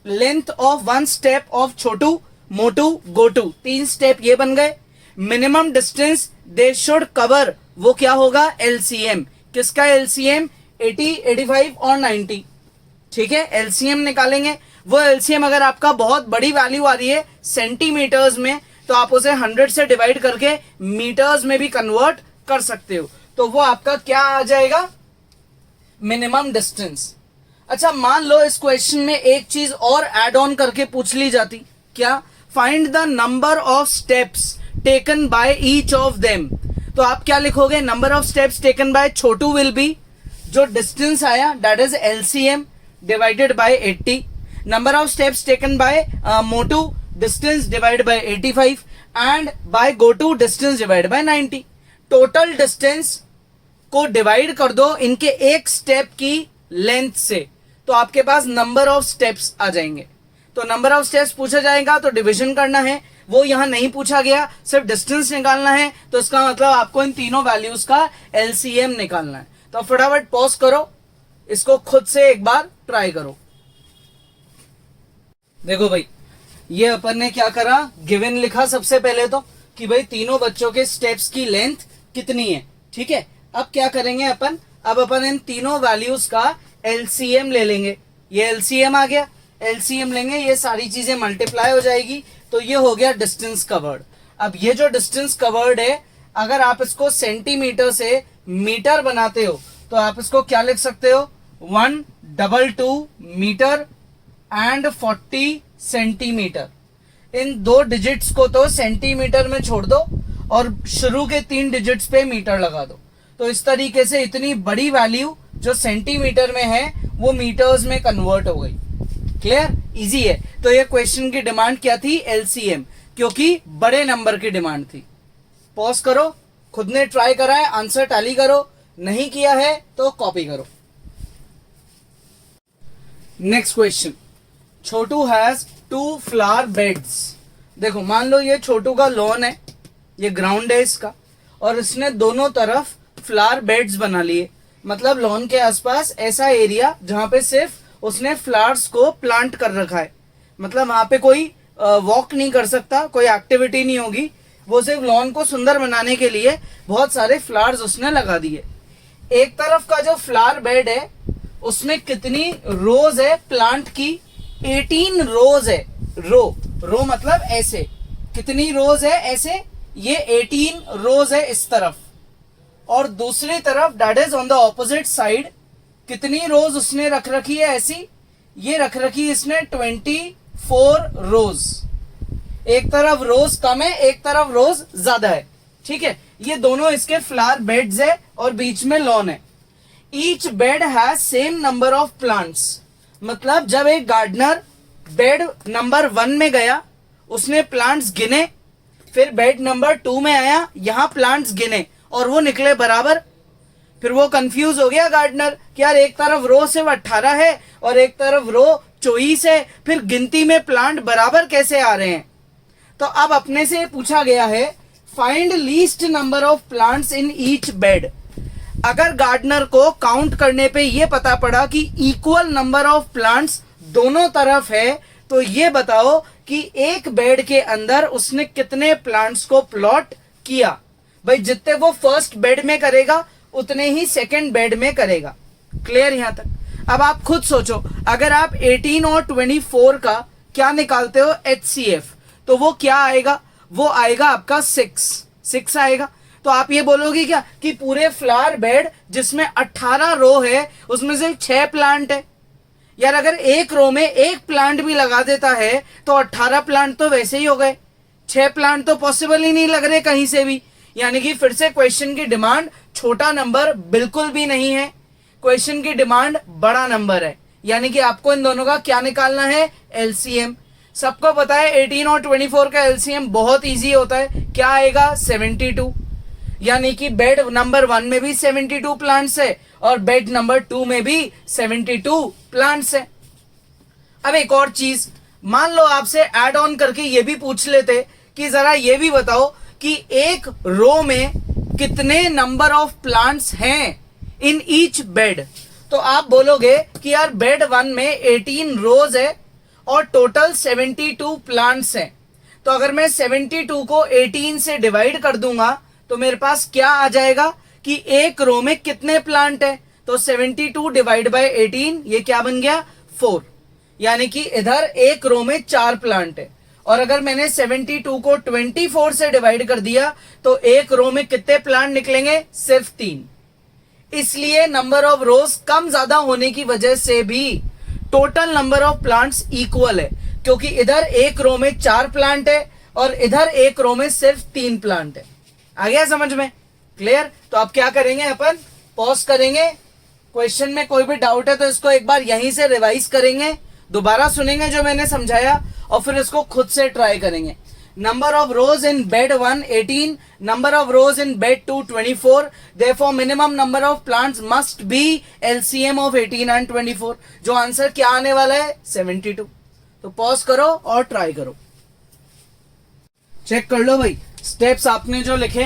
length of 1 step of Chhotu, Motu, gotu, 3 step ये बन गए। Minimum distance they should cover, वो क्या होगा? LCM। किसका LCM? 80, 85 और 90। ठीक है, LCM निकालेंगे। वो LCM अगर आपका बहुत बड़ी वैल्यू आ रही है सेंटीमीटर्स में, तो आप उसे 100 से डिवाइड करके मीटर्स में भी कन्वर्ट कर सकते हो। तो वो आपका क्या आ जाएगा? Minimum distance. अच्छा, मान लो इस क्वेश्चन में एक चीज और एड ऑन करके पूछ ली जाती, क्या? Find the number of steps taken by each of them. तो आप क्या लिखोगे? Number of steps taken by Chhotu will be, जो डिस्टेंस आया that is LCM divided by 80। Number of steps taken by Motu, distance divide by 85 and by Gotu, distance divide by 90। Total distance को divide कर दो इनके एक स्टेप की लेंथ से, तो आपके पास नंबर ऑफ स्टेप्स आ जाएंगे। तो नंबर ऑफ स्टेप्स पूछा जाएगा तो डिवीजन करना है, वो यहां नहीं पूछा गया, सिर्फ डिस्टेंस निकालना है। तो इसका मतलब आपको इन तीनों वैल्यूज का LCM निकालना है। तो फटाफट पॉज करो, इसको खुद से एक बार ट्राई करो। देखो भाई, ये अपन ने क्या करा, गिवन लिखा सबसे पहले तो कि भाई तीनों बच्चों के स्टेप्स की लेंथ कितनी है। ठीक है, अब क्या करेंगे अपन, अब अपन इन तीनों वैल्यूज का LCM ले लेंगे। ये LCM आ गया, LCM लेंगे, ये सारी चीजें मल्टीप्लाई हो जाएगी, तो ये हो गया डिस्टेंस कवर्ड। अब ये जो डिस्टेंस कवर्ड है, अगर आप इसको सेंटीमीटर से मीटर बनाते हो तो आप इसको क्या लिख सकते हो? 122 मीटर एंड 40 सेंटीमीटर। इन 2 डिजिट्स को तो सेंटीमीटर में छोड़ दो और शुरू के 3 डिजिट्स पे मीटर लगा दो। तो इस तरीके से इतनी बड़ी वैल्यू जो सेंटीमीटर में है वो मीटर्स में कन्वर्ट हो गई। क्लियर? इजी है। तो ये क्वेश्चन की डिमांड क्या थी? LCM, क्योंकि बड़े नंबर की डिमांड थी। पॉज करो, खुद ने ट्राई करा है, आंसर टैली करो, नहीं किया है तो कॉपी करो। Next question, Chhotu has 2 flower beds. देखो, मान लो ये छोटू का लॉन है, ये ग्राउंड है इसका, और इसने दोनों तरफ फ्लावर बेड्स बना लिए। मतलब लॉन के आसपास ऐसा एरिया जहां पे सिर्फ उसने फ्लावर्स को प्लांट कर रखा है। मतलब वहां पे कोई वॉक नहीं कर सकता, कोई एक्टिविटी नहीं होगी, वो सिर्फ लॉन को सुंदर बनाने के लिए बहुत सारे फ्लावर्स उसने लगा दिए। एक तरफ का जो फ्लावर बेड है उसमें कितनी रोज है प्लांट की? 18 रोज है। रो मतलब ऐसे, कितनी रोज है? ऐसे, ये 18 रोज है इस तरफ। और दूसरी तरफ that is on the opposite side, कितनी रोज उसने रख रखी है ऐसी? ये रख रखी है इसने 24 रोज। एक तरफ रोज कम है, एक तरफ रोज ज्यादा है। ठीक है, ये दोनों इसके फ्लावर बेड्स है और बीच में लॉन है। Each bed has same number of plants. मतलब जब एक गार्डनर बेड नंबर 1 में गया, उसने प्लांट्स गिने, फिर बेड नंबर 2 में आया, यहां प्लांट्स गिने और वो निकले बराबर। फिर वो कंफ्यूज हो गया गार्डनर कि यार एक तरफ रो सिर्फ 18 है और एक तरफ रो 24 है, फिर गिनती में प्लांट बराबर कैसे आ रहे हैं। तो अब अपने से पूछा गया है find least number of plants in each bed. अगर गार्डनर को काउंट करने पे ये पता पड़ा कि इक्वल नंबर ऑफ प्लांट्स दोनों तरफ है, तो ये बताओ कि एक बेड के अंदर उसने कितने प्लांट्स को प्लॉट किया। भाई जितने वो फर्स्ट बेड में करेगा उतने ही सेकंड बेड में करेगा। क्लियर यहां तक। अब आप खुद सोचो, अगर आप 18 और 24 का क्या निकालते हो HCF, तो वो क्या आएगा, वो आएगा आपका 6 आएगा। तो आप ये बोलोगे क्या कि पूरे फ्लावर बेड जिसमें 18 रो है उसमें से 6 प्लांट है। यार अगर एक रो में एक प्लांट भी लगा देता है तो 18 प्लांट तो वैसे ही हो गए, 6 प्लांट तो पॉसिबल ही नहीं लग रहे कहीं से भी। यानी कि फिर से क्वेश्चन की डिमांड छोटा नंबर बिल्कुल भी नहीं है, क्वेश्चन की डिमांड बड़ा नंबर है। यानी कि आपको इन दोनों का क्या निकालना है, LCM। सबको पता है 18 और 24 का LCM बहुत इजी होता है, क्या आएगा 72। यानी कि बेड नंबर 1 में भी 72 प्लांट्स है और बेड नंबर 2 में भी 72 प्लांट्स है। अब एक और चीज, मान लो आपसे ऐड ऑन करके ये भी पूछ लेते कि जरा ये भी बताओ कि एक रो में कितने नंबर ऑफ प्लांट्स हैं इन ईच बेड। तो आप बोलोगे कि यार बेड 1 में 18 रोज है और टोटल 72 प्लांट्स हैं। तो अगर मैं 72 को 18 से डिवाइड कर दूंगा तो मेरे पास क्या आ जाएगा कि एक रो में कितने प्लांट है। तो 72 डिवाइड बाय 18 ये क्या बन गया 4। यानी कि इधर एक रो में 4 प्लांट है। और अगर मैंने 72 को 24 से डिवाइड कर दिया तो एक रो में कितने प्लांट निकलेंगे, सिर्फ 3। इसलिए नंबर ऑफ रोज कम ज्यादा होने की वजह से भी total number of plants equal है, क्योंकि इधर एक रो में 4 प्लांट है और इधर एक रो में सिर्फ 3 प्लांट है। आ गया समझ में, क्लियर। तो अब क्या करेंगे, अपन पॉज करेंगे, क्वेश्चन में कोई भी डाउट है तो इसको एक बार यहीं से रिवाइज करेंगे, दोबारा सुनेंगे जो मैंने समझाया और फिर इसको खुद से ट्राई करेंगे। Number of rose in bed 1 18, number of rose in bed 2 24, therefore minimum number of plants must be LCM of 18 and 24। जो आंसर क्या आने वाला है 72। तो पॉज करो और ट्राई करो, चेक कर लो भाई स्टेप्स आपने जो लिखे,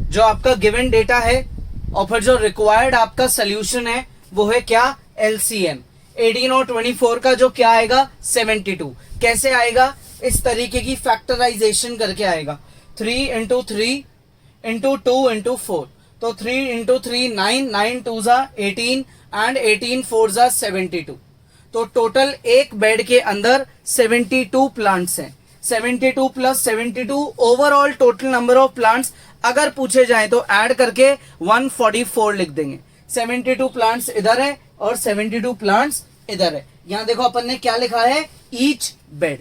जो आपका गिवन डेटा है और फिर जो रिक्वायर्ड आपका सोल्यूशन है वो है क्या, LCM। 18 और 24 का जो क्या आएगा 72। कैसे आएगा, इस तरीके की फैक्टराइजेशन करके आएगा, 3 into 3 into 2 into 4। तो 3 into 3 9, 9 2 जा 18 एंड 18 4 जा 72। तो टोटल एक बेड के अंदर 72 प्लांट्स हैं। 72 plus 72 overall total number of plants अगर पूछे जाए तो ऐड करके 144 लिख देंगे। 72 प्लांट्स इधर है और 72 प्लांट्स इधर है। यहां देखो अपन ने क्या लिखा है, ईच बेड।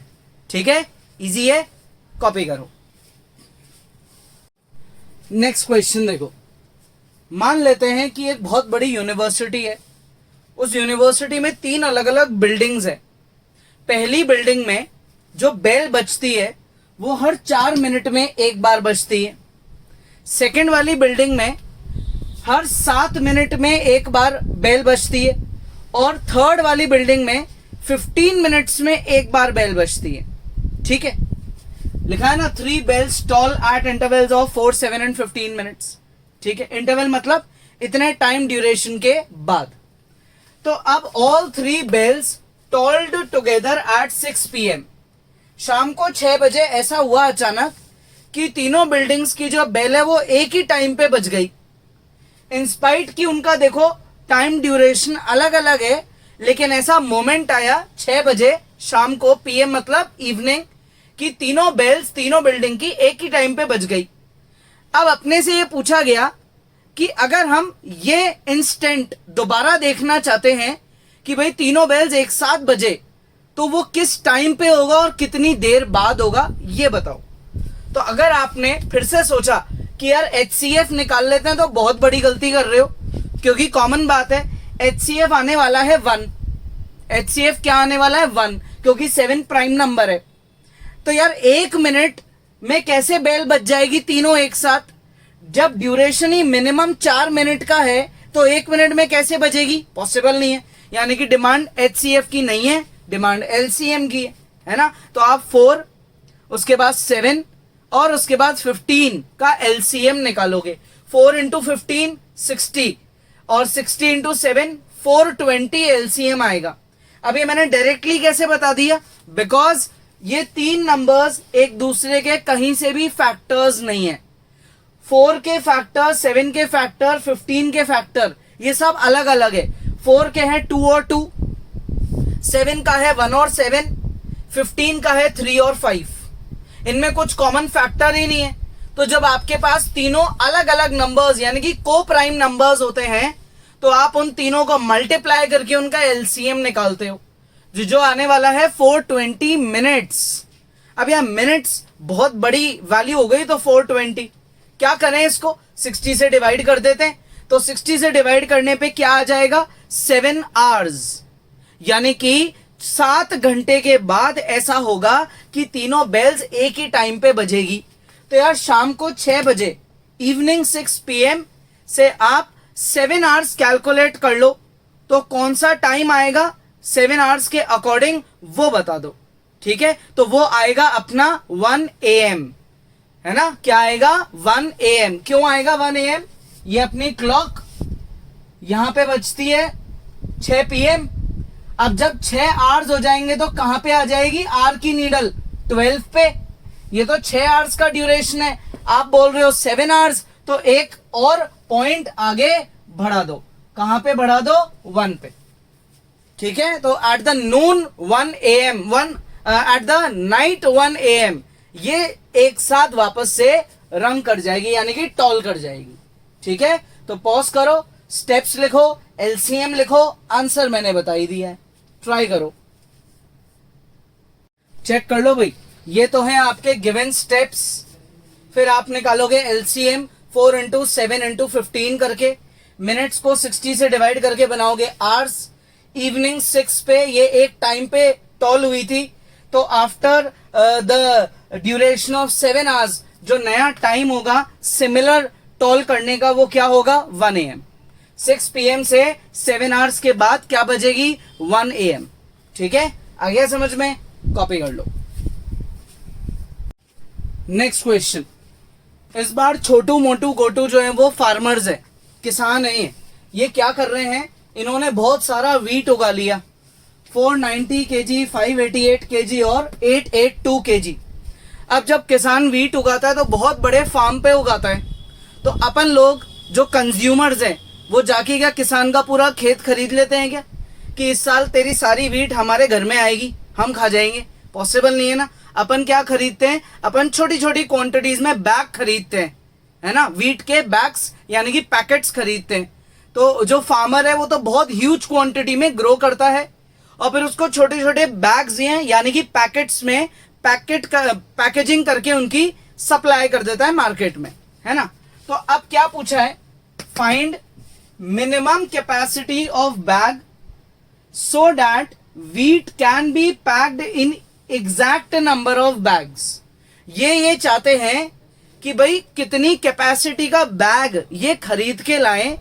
ठीक है, इजी है, कॉपी करो। नेक्स्ट क्वेश्चन देखो, मान लेते हैं कि एक बहुत बड़ी यूनिवर्सिटी है, उस यूनिवर्सिटी में 3 अलग अलग बिल्डिंग्स है। पहली बिल्डिंग में जो बेल बजती है वो हर 4 मिनट में एक बार बजती है। सेकेंड वाली बिल्डिंग में हर 7 मिनट में एक बार बेल बजती है और थर्ड वाली बिल्डिंग में 15 मिनट्स में एक बार बेल बजती है। ठीक है, लिखा है ना 3 bells toll at intervals of 4, 7 and 15 minutes। ठीक है, इंटरवल मतलब इतने टाइम ड्यूरेशन के बाद। तो अब all 3 bells tolled together at 6 PM। शाम को 6 बजे ऐसा हुआ अचानक कि तीनों बिल्डिंग्स की जो बेल है वो एक ही टाइम पे बज गई। इंस्पाइट की उनका देखो टाइम ड्यूरेशन अलग अलग है, लेकिन ऐसा मोमेंट आया 6 बजे शाम को, PM मतलब इवनिंग, कि तीनों बेल्स तीनों बिल्डिंग की एक ही टाइम पे बज गई। अब अपने से ये पूछा गया कि अगर हम ये इंस्टेंट दोबारा देखना चाहते हैं कि भाई तीनों बेल्स एक साथ बजे तो वो किस टाइम पे होगा और कितनी देर बाद होगा, ये बताओ। तो अगर आपने फिर से सोचा कि यार HCF निकाल लेते हैं, तो बहुत बड़ी गलती कर रहे हो, क्योंकि कॉमन बात है HCF आने वाला है 1। HCF क्या आने वाला है 1, क्योंकि 7 प्राइम नंबर है। तो यार 1 मिनट में कैसे बेल बज जाएगी तीनों एक साथ? जब ड्यूरेशन ही मिनिमम 4 मिनट का है तो 1 मिनट में कैसे बजेगी? पॉसिबल नहीं है। यानी कि डिमांड HCF की नहीं है, डिमांड LCM की है ना। तो आप 4, उसके बाद 7 और उसके बाद 15 का LCM निकालोगे। 4 इंटू 15 60 और 60 इंटू 7 420 LCM आएगा। अब ये मैंने डायरेक्टली कैसे बता दिया? बिकॉज ये 3 नंबर्स एक दूसरे के कहीं से भी फैक्टर्स नहीं है। 4 के फैक्टर, 7 के फैक्टर, 15 के फैक्टर, ये सब अलग अलग है। 4 के हैं 2 और 2, 7 का है 1 और 7, 15 का है 3 और 5। इनमें कुछ कॉमन फैक्टर ही नहीं है। तो जब आपके पास तीनों अलग अलग नंबर्स यानी कि को प्राइम नंबर्स होते हैं तो आप उन तीनों को मल्टीप्लाई करके उनका LCM निकालते हो, जो आने वाला है 420 मिनट्स। अब यह मिनट्स बहुत बड़ी वैल्यू हो गई, तो 420 क्या करें, इसको 60 से डिवाइड कर देते हैं। तो 60 से डिवाइड करने पे क्या आ जाएगा? 7 आवर्स, यानी कि 7 घंटे के बाद ऐसा होगा कि तीनों बेल्स एक ही टाइम पे बजेगी। तो यार शाम को 6 बजे, इवनिंग 6 PM से आप 7 आवर्स कैलकुलेट कर लो, तो कौन सा टाइम आएगा 7 आवर्स के अकॉर्डिंग वो बता दो। ठीक है, तो वो आएगा अपना 1 AM, है ना। क्या आएगा? 1 AM। क्यों आएगा 1 AM? ये अपनी क्लॉक यहां पे बजती है 6 PM। अब जब 6 आवर्स हो जाएंगे तो कहां पे आ जाएगी आर की नीडल? 12 पे। ये तो 6 आवर्स का ड्यूरेशन है, आप बोल रहे हो 7 आवर्स, तो एक और पॉइंट आगे बढ़ा दो। कहां पे बढ़ा दो? 1 पे। ठीक है, तो at the Noon 1 AM, at the night 1 AM, ये एक साथ वापस से रंग कर जाएगी, यानी कि टॉल कर जाएगी। ठीक है, तो पॉज करो, स्टेप्स लिखो, LCM लिखो, आंसर मैंने बता ही दिया है, ट्राई करो, चेक कर लो भाई। ये तो है आपके गिवन स्टेप्स। फिर आप निकालोगे LCM 4 इंटू 7 इंटू 15 करके, मिनट्स को 60 से डिवाइड करके बनाओगे आवर्स। इवनिंग 6 पे ये एक टाइम पे टॉल हुई थी, तो after the duration of 7 hours जो नया टाइम होगा सिमिलर टॉल करने का, वो क्या होगा? 1 AM। 6 PM से 7 आवर्स के बाद क्या बजेगी? 1 AM। ठीक है, आ गया समझ में? कॉपी कर लो। Next question. इस बार छोटू मोटू गोटू जो है वो फार्मर्स है, किसान है। ये क्या कर रहे हैं? इन्होंने बहुत सारा वीट उगा लिया, 490 kg, 588 kg और 882 kg। अब जब किसान वीट उगाता है तो बहुत बड़े फार्म पे उगाता है, तो अपन लोग जो कंज्यूमर्स हैं वो जाके क्या किसान का पूरा खेत खरीद लेते हैं क्या, कि इस साल तेरी सारी वीट हमारे घर में आएगी, हम खा जाएंगे? पॉसिबल नहीं है ना। अपन क्या खरीदते हैं? अपन छोटी छोटी क्वांटिटीज में बैग खरीदते हैं, है ना, वीट के बैग्स यानी कि पैकेट्स खरीदते हैं। तो जो फार्मर है वो तो बहुत ह्यूज क्वांटिटी में ग्रो करता है और फिर उसको छोटे छोटे बैग्स हैं यानी कि पैकेट्स में पैकेजिंग करके उनकी सप्लाई कर देता है मार्केट में, है ना। तो अब क्या पूछा है? Find minimum capacity of bag so that wheat can be packed in exact number of bags. ये चाहते हैं कि भाई कितनी कैपेसिटी का बैग ये खरीद के लाएं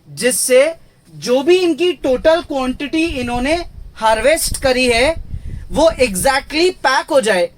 जिससे जो भी इनकी टोटल क्वांटिटी इन्होंने हार्वेस्ट करी है वो एग्जैक्टली पैक हो जाए,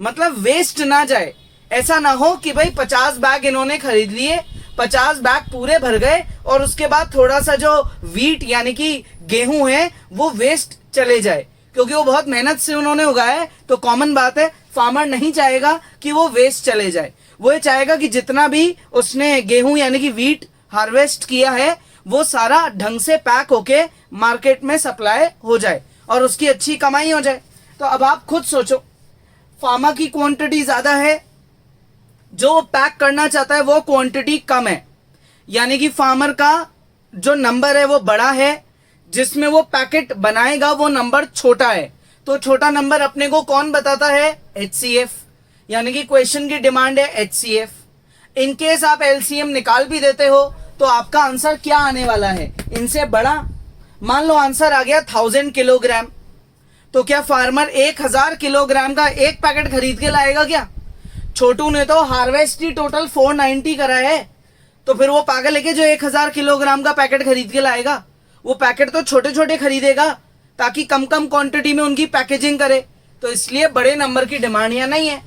मतलब वेस्ट ना जाए। ऐसा ना हो कि भाई 50 बैग इन्होंने खरीद लिए, 50 बैग पूरे भर गए और उसके बाद थोड़ा सा जो वीट यानी कि गेहूं है वो वेस्ट चले जाए, क्योंकि वो बहुत मेहनत से उन्होंने उगाया है। तो कॉमन बात है, फार्मर नहीं चाहेगा कि वो वेस्ट चले जाए, वो ये चाहेगा कि जितना भी उसने गेहूं यानी कि वीट हार्वेस्ट किया है वो सारा ढंग से पैक होके मार्केट में सप्लाई हो जाए और उसकी अच्छी कमाई हो जाए। तो अब आप खुद सोचो, फार्मर की क्वांटिटी ज्यादा है, जो पैक करना चाहता है वो क्वांटिटी कम है, यानी कि फार्मर का जो नंबर है वो बड़ा है, जिसमें वो पैकेट बनाएगा वो नंबर छोटा है। तो छोटा नंबर अपने को कौन बताता है? HCF, यानी कि क्वेश्चन की डिमांड है HCF। इनकेस आप LCM निकाल भी देते हो तो आपका आंसर क्या आने वाला है? इनसे बड़ा। मान लो आंसर आ गया 1000 किलोग्राम, तो क्या फार्मर 1000 किलोग्राम का एक पैकेट खरीद के लाएगा क्या? छोटू ने तो हार्वेस्ट ही टोटल 490 करा है, तो फिर वो पागल है कि जो 1000 किलोग्राम का पैकेट खरीद के लाएगा? वो पैकेट तो छोटे छोटे खरीदेगा ताकि कम कम क्वांटिटी में उनकी पैकेजिंग करे। तो इसलिए बड़े नंबर की डिमांड यहाँ नहीं है,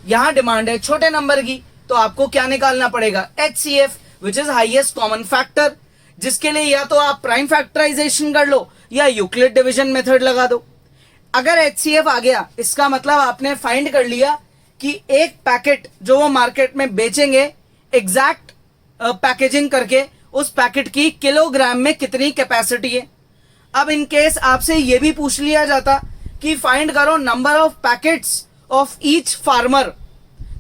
यहाँ डिमांड है छोटे नंबर की। तो आपको क्या निकालना पड़ेगा? HCF, which is highest common factor, जिसके लिए या तो आप प्राइम फैक्टराइजेशन कर लो या यूक्लिड डिवीजन मेथड लगा दो। अगर HCF आ गया, इसका मतलब आपने फाइंड कर लिया कि एक पैकेट जो वो मार्केट में बेचेंगे, एग्जैक्ट पैकेजिंग करके उस पैकेट की किलोग्राम में कितनी कैपेसिटी है। अब इन केस आपसे ये भी पूछ लिया जाता कि फाइंड करो number of packets of each farmer,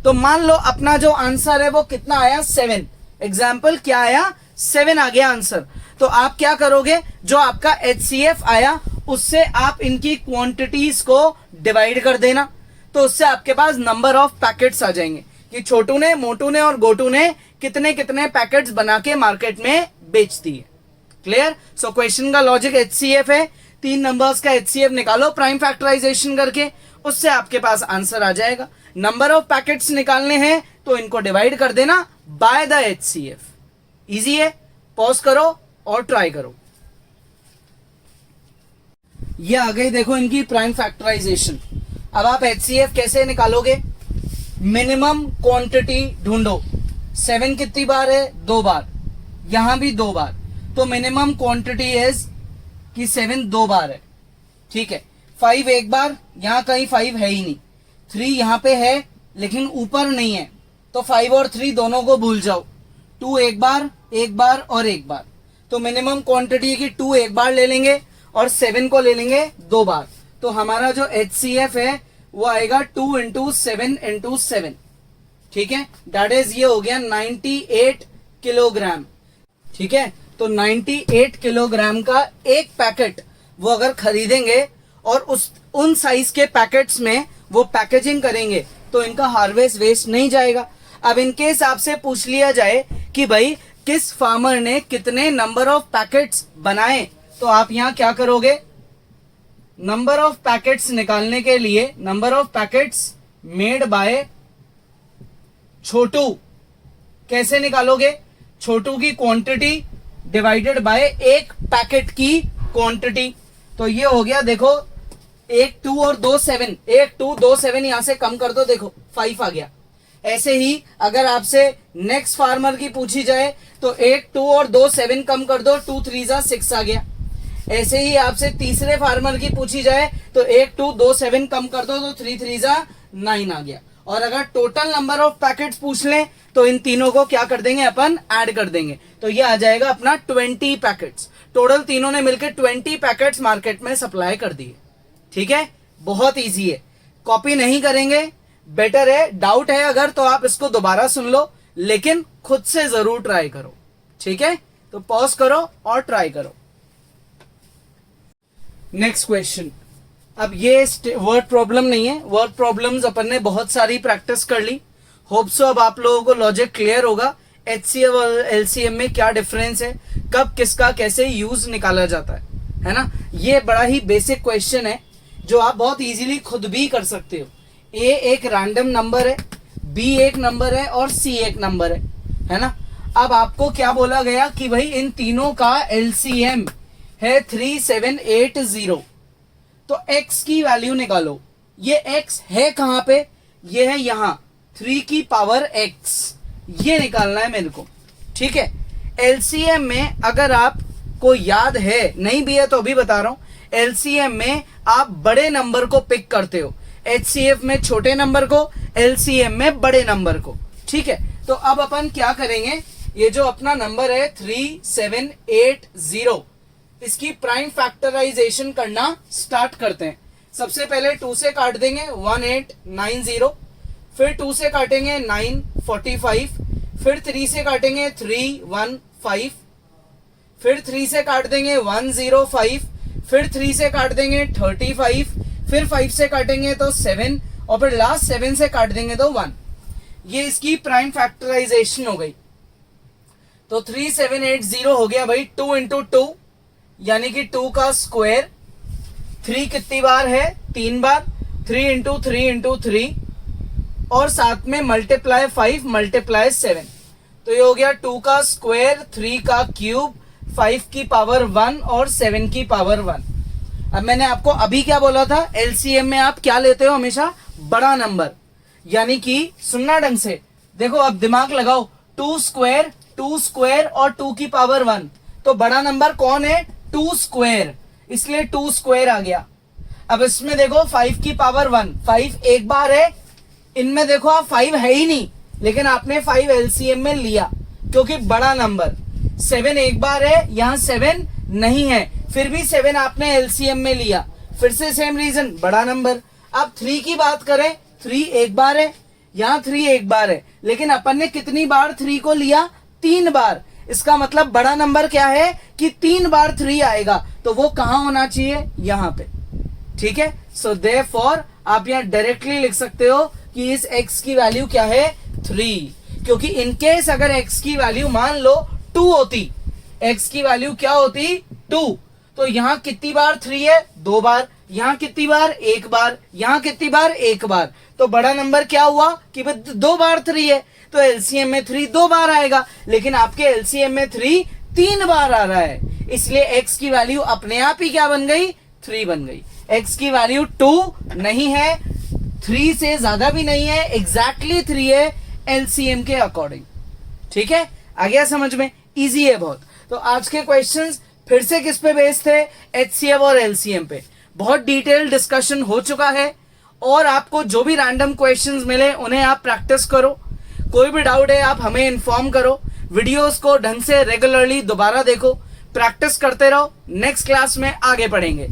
तो मान लो अपना जो आंसर है वो कितना आया? 7। एग्जाम्पल क्या आया? 7 आ गया आंसर। तो आप क्या करोगे? जो आपका HCF आया उससे आप इनकी क्वांटिटीज को डिवाइड कर देना, तो उससे आपके पास नंबर ऑफ पैकेट्स आ जाएंगे कि छोटू ने, मोटू ने और गोटू ने कितने कितने पैकेट्स बना के मार्केट में बेच दिए। क्लियर? सो क्वेश्चन का लॉजिक HCF है, 3 नंबर्स का HCF निकालो प्राइम फैक्टराइजेशन करके, उससे आपके पास आंसर आ जाएगा। नंबर ऑफ पैकेट्स निकालने हैं तो इनको डिवाइड कर देना बाय द HCF। इजी है, पॉज करो और ट्राई करो। ये आ गई देखो इनकी प्राइम फैक्टराइजेशन। अब आप HCF कैसे निकालोगे? मिनिमम क्वांटिटी ढूंढो। 7 कितनी बार है? 2 बार, यहां भी 2 बार, तो मिनिमम क्वांटिटी इज कि 7 2 बार है। ठीक है, 5 एक बार, यहां कहीं 5 है ही नहीं। 3 यहां पे है लेकिन ऊपर नहीं है, तो 5 और 3 दोनों को भूल जाओ। 2 एक बार और एक बार, तो मिनिमम क्वांटिटी की 2 एक बार ले लेंगे और 7 को ले लेंगे 2 बार। तो हमारा जो HCF है वो आएगा 2 इंटू 7 इंटू 7। ठीक है, दैट इज ये हो गया 98 किलोग्राम। ठीक है, तो 98 किलोग्राम का एक पैकेट वो अगर खरीदेंगे और उन साइज के पैकेट्स में वो पैकेजिंग करेंगे तो इनका हार्वेस्ट वेस्ट नहीं जाएगा। अब इनकेस आपसे पूछ लिया जाए कि भाई किस फार्मर ने कितने नंबर ऑफ पैकेट्स बनाए, तो आप यहां क्या करोगे? नंबर ऑफ पैकेट्स निकालने के लिए number of packets made by Chhotu कैसे निकालोगे? छोटू की क्वांटिटी डिवाइडेड बाय एक पैकेट की क्वांटिटी। तो ये हो गया, देखो 1 2 और 2 7, 1 2 2 7 यहां से कम कर दो, देखो 5 आ गया। ऐसे ही अगर आपसे नेक्स्ट फार्मर की पूछी जाए तो 1 2 और 2 7 कम कर दो, 2 3 जा 6 आ गया। ऐसे ही आपसे तीसरे फार्मर की पूछी जाए तो 1 2 2 7 कम कर दो, तो 3 3 जा 9 आ गया। और अगर टोटल नंबर ऑफ पैकेट्स पूछ लें तो इन तीनों को क्या कर देंगे? अपन ऐड कर देंगे, तो ये आ जाएगा अपना 20 पैकेट्स। टोटल तीनों ने मिलकर 20 पैकेट्स मार्केट में सप्लाई कर दिए। ठीक है, बहुत इजी है, कॉपी नहीं करेंगे, बेटर है। डाउट है अगर तो आप इसको दोबारा सुन लो, लेकिन खुद से जरूर ट्राई करो। ठीक है, तो पॉज करो और ट्राई करो। Next question. अब ये वर्ड प्रॉब्लम नहीं है, वर्ड प्रॉब्लम्स अपन ने बहुत सारी प्रैक्टिस कर ली। होप सो अब आप लोगों को लॉजिक क्लियर होगा HCF और LCM में क्या डिफरेंस है, कब किसका कैसे यूज निकाला जाता है ना। ये बड़ा ही बेसिक क्वेश्चन है जो आप बहुत इजीली खुद भी कर सकते हो। A एक रैंडम नंबर है, B एक नंबर है और C एक नंबर है ना। अब आपको क्या बोला गया कि भाई इन तीनों का LCM है 3780, तो x की वैल्यू निकालो। ये x है कहां पे? ये है यहां 3 की पावर x, ये निकालना है मेरे को। ठीक है, LCM में अगर आपको याद है, नहीं भी है तो भी बता रहा हूं, LCM में आप बड़े नंबर को पिक करते हो, HCF में छोटे नंबर को, LCM में बड़े नंबर को। ठीक है, तो अब अपन क्या करेंगे, ये जो अपना नंबर है 3780, इसकी प्राइम फैक्टराइजेशन करना स्टार्ट करते हैं। सबसे पहले 2 से काट देंगे 1890, फिर 2 से काटेंगे 945, फिर 3 से काटेंगे 315, फिर 3 से काट देंगे 105, फिर 3 से काट देंगे 35, फिर 5 से काटेंगे तो 7 और फिर लास्ट 7 से काट देंगे तो 1। ये इसकी प्राइम फैक्टराइजेशन हो गई। तो 3780 हो गया भाई 2 इंटू 2 यानी कि 2 का स्क्वायर, 3 कितनी बार है? 3 बार। 3 इंटू 3 इंटू 3 और साथ में मल्टीप्लाई 5 मल्टीप्लाई 7, तो ये हो गया 2 का स्क्वायर, 3 का क्यूब, 5 की पावर 1 और 7 की पावर 1। अब मैंने आपको अभी क्या बोला था, एलसीएम में आप क्या लेते हो? हमेशा बड़ा नंबर। यानी कि सुनना ढंग से, देखो अब दिमाग लगाओ, 2 स्क्वायर और 2 की पावर 1, तो बड़ा नंबर कौन है? 2 स्क्वायर, इसलिए 2 स्क्वायर आ गया। अब इसमें देखो 5 की पावर 1, 5 एक बार है, इनमें देखो आप 5 है ही नहीं, लेकिन आपने 5 एलसीएम में लिया क्योंकि बड़ा नंबर। 7 एक बार है, यहाँ 7 नहीं है, फिर भी 7 आपने एलसीएम में लिया, फिर से सेम रीजन, बड़ा नंबर। अब 3 की बात करें, 3 एक बार है, यहाँ 3 एक बार है, लेकिन अपन ने कितनी बार 3 को लिया? 3 बार। इसका मतलब बड़ा नंबर क्या है कि 3 बार 3 आएगा, तो वो कहां होना चाहिए? यहाँ पे। ठीक है, सो देयरफॉर आप यहाँ डायरेक्टली लिख सकते हो कि इस x की वैल्यू क्या है? 3, क्योंकि इनकेस अगर x की वैल्यू मान लो 2 होती, x की वैल्यू क्या होती? 2, तो यहाँ कितनी बार 3 है? 2 बार। यहाँ कितनी बार? 1 बार। यहाँ कितनी बार? 1 बार। तो बड़ा नंबर क्या हुआ कि 2 बार 3 है, तो एलसीएम में 3 2 बार आएगा, लेकिन आपके एलसीएम में 3 3 बार आ रहा है, इसलिए x की वैल्यू अपने आप ही क्या बन गई? 3 बन गई। x की वैल्यू 2 नहीं है, 3 से ज्यादा भी नहीं है, एग्जैक्टली 3 है एलसीएम के अकॉर्डिंग। ठीक है, आ गया समझ में? इजी है बहुत। तो आज के क्वेश्चंस फिर से किस पे बेस्ड थे? एचसीएफ और एलसीएम पे। बहुत डिटेल डिस्कशन हो चुका है, और आपको जो भी रैंडम क्वेश्चंस मिले उन्हें आप प्रैक्टिस करो। कोई भी डाउट है आप हमें इन्फॉर्म करो, वीडियोस को ढंग से रेगुलरली दोबारा देखो, प्रैक्टिस करते रहो, नेक्स्ट क्लास में आगे पढ़ेंगे।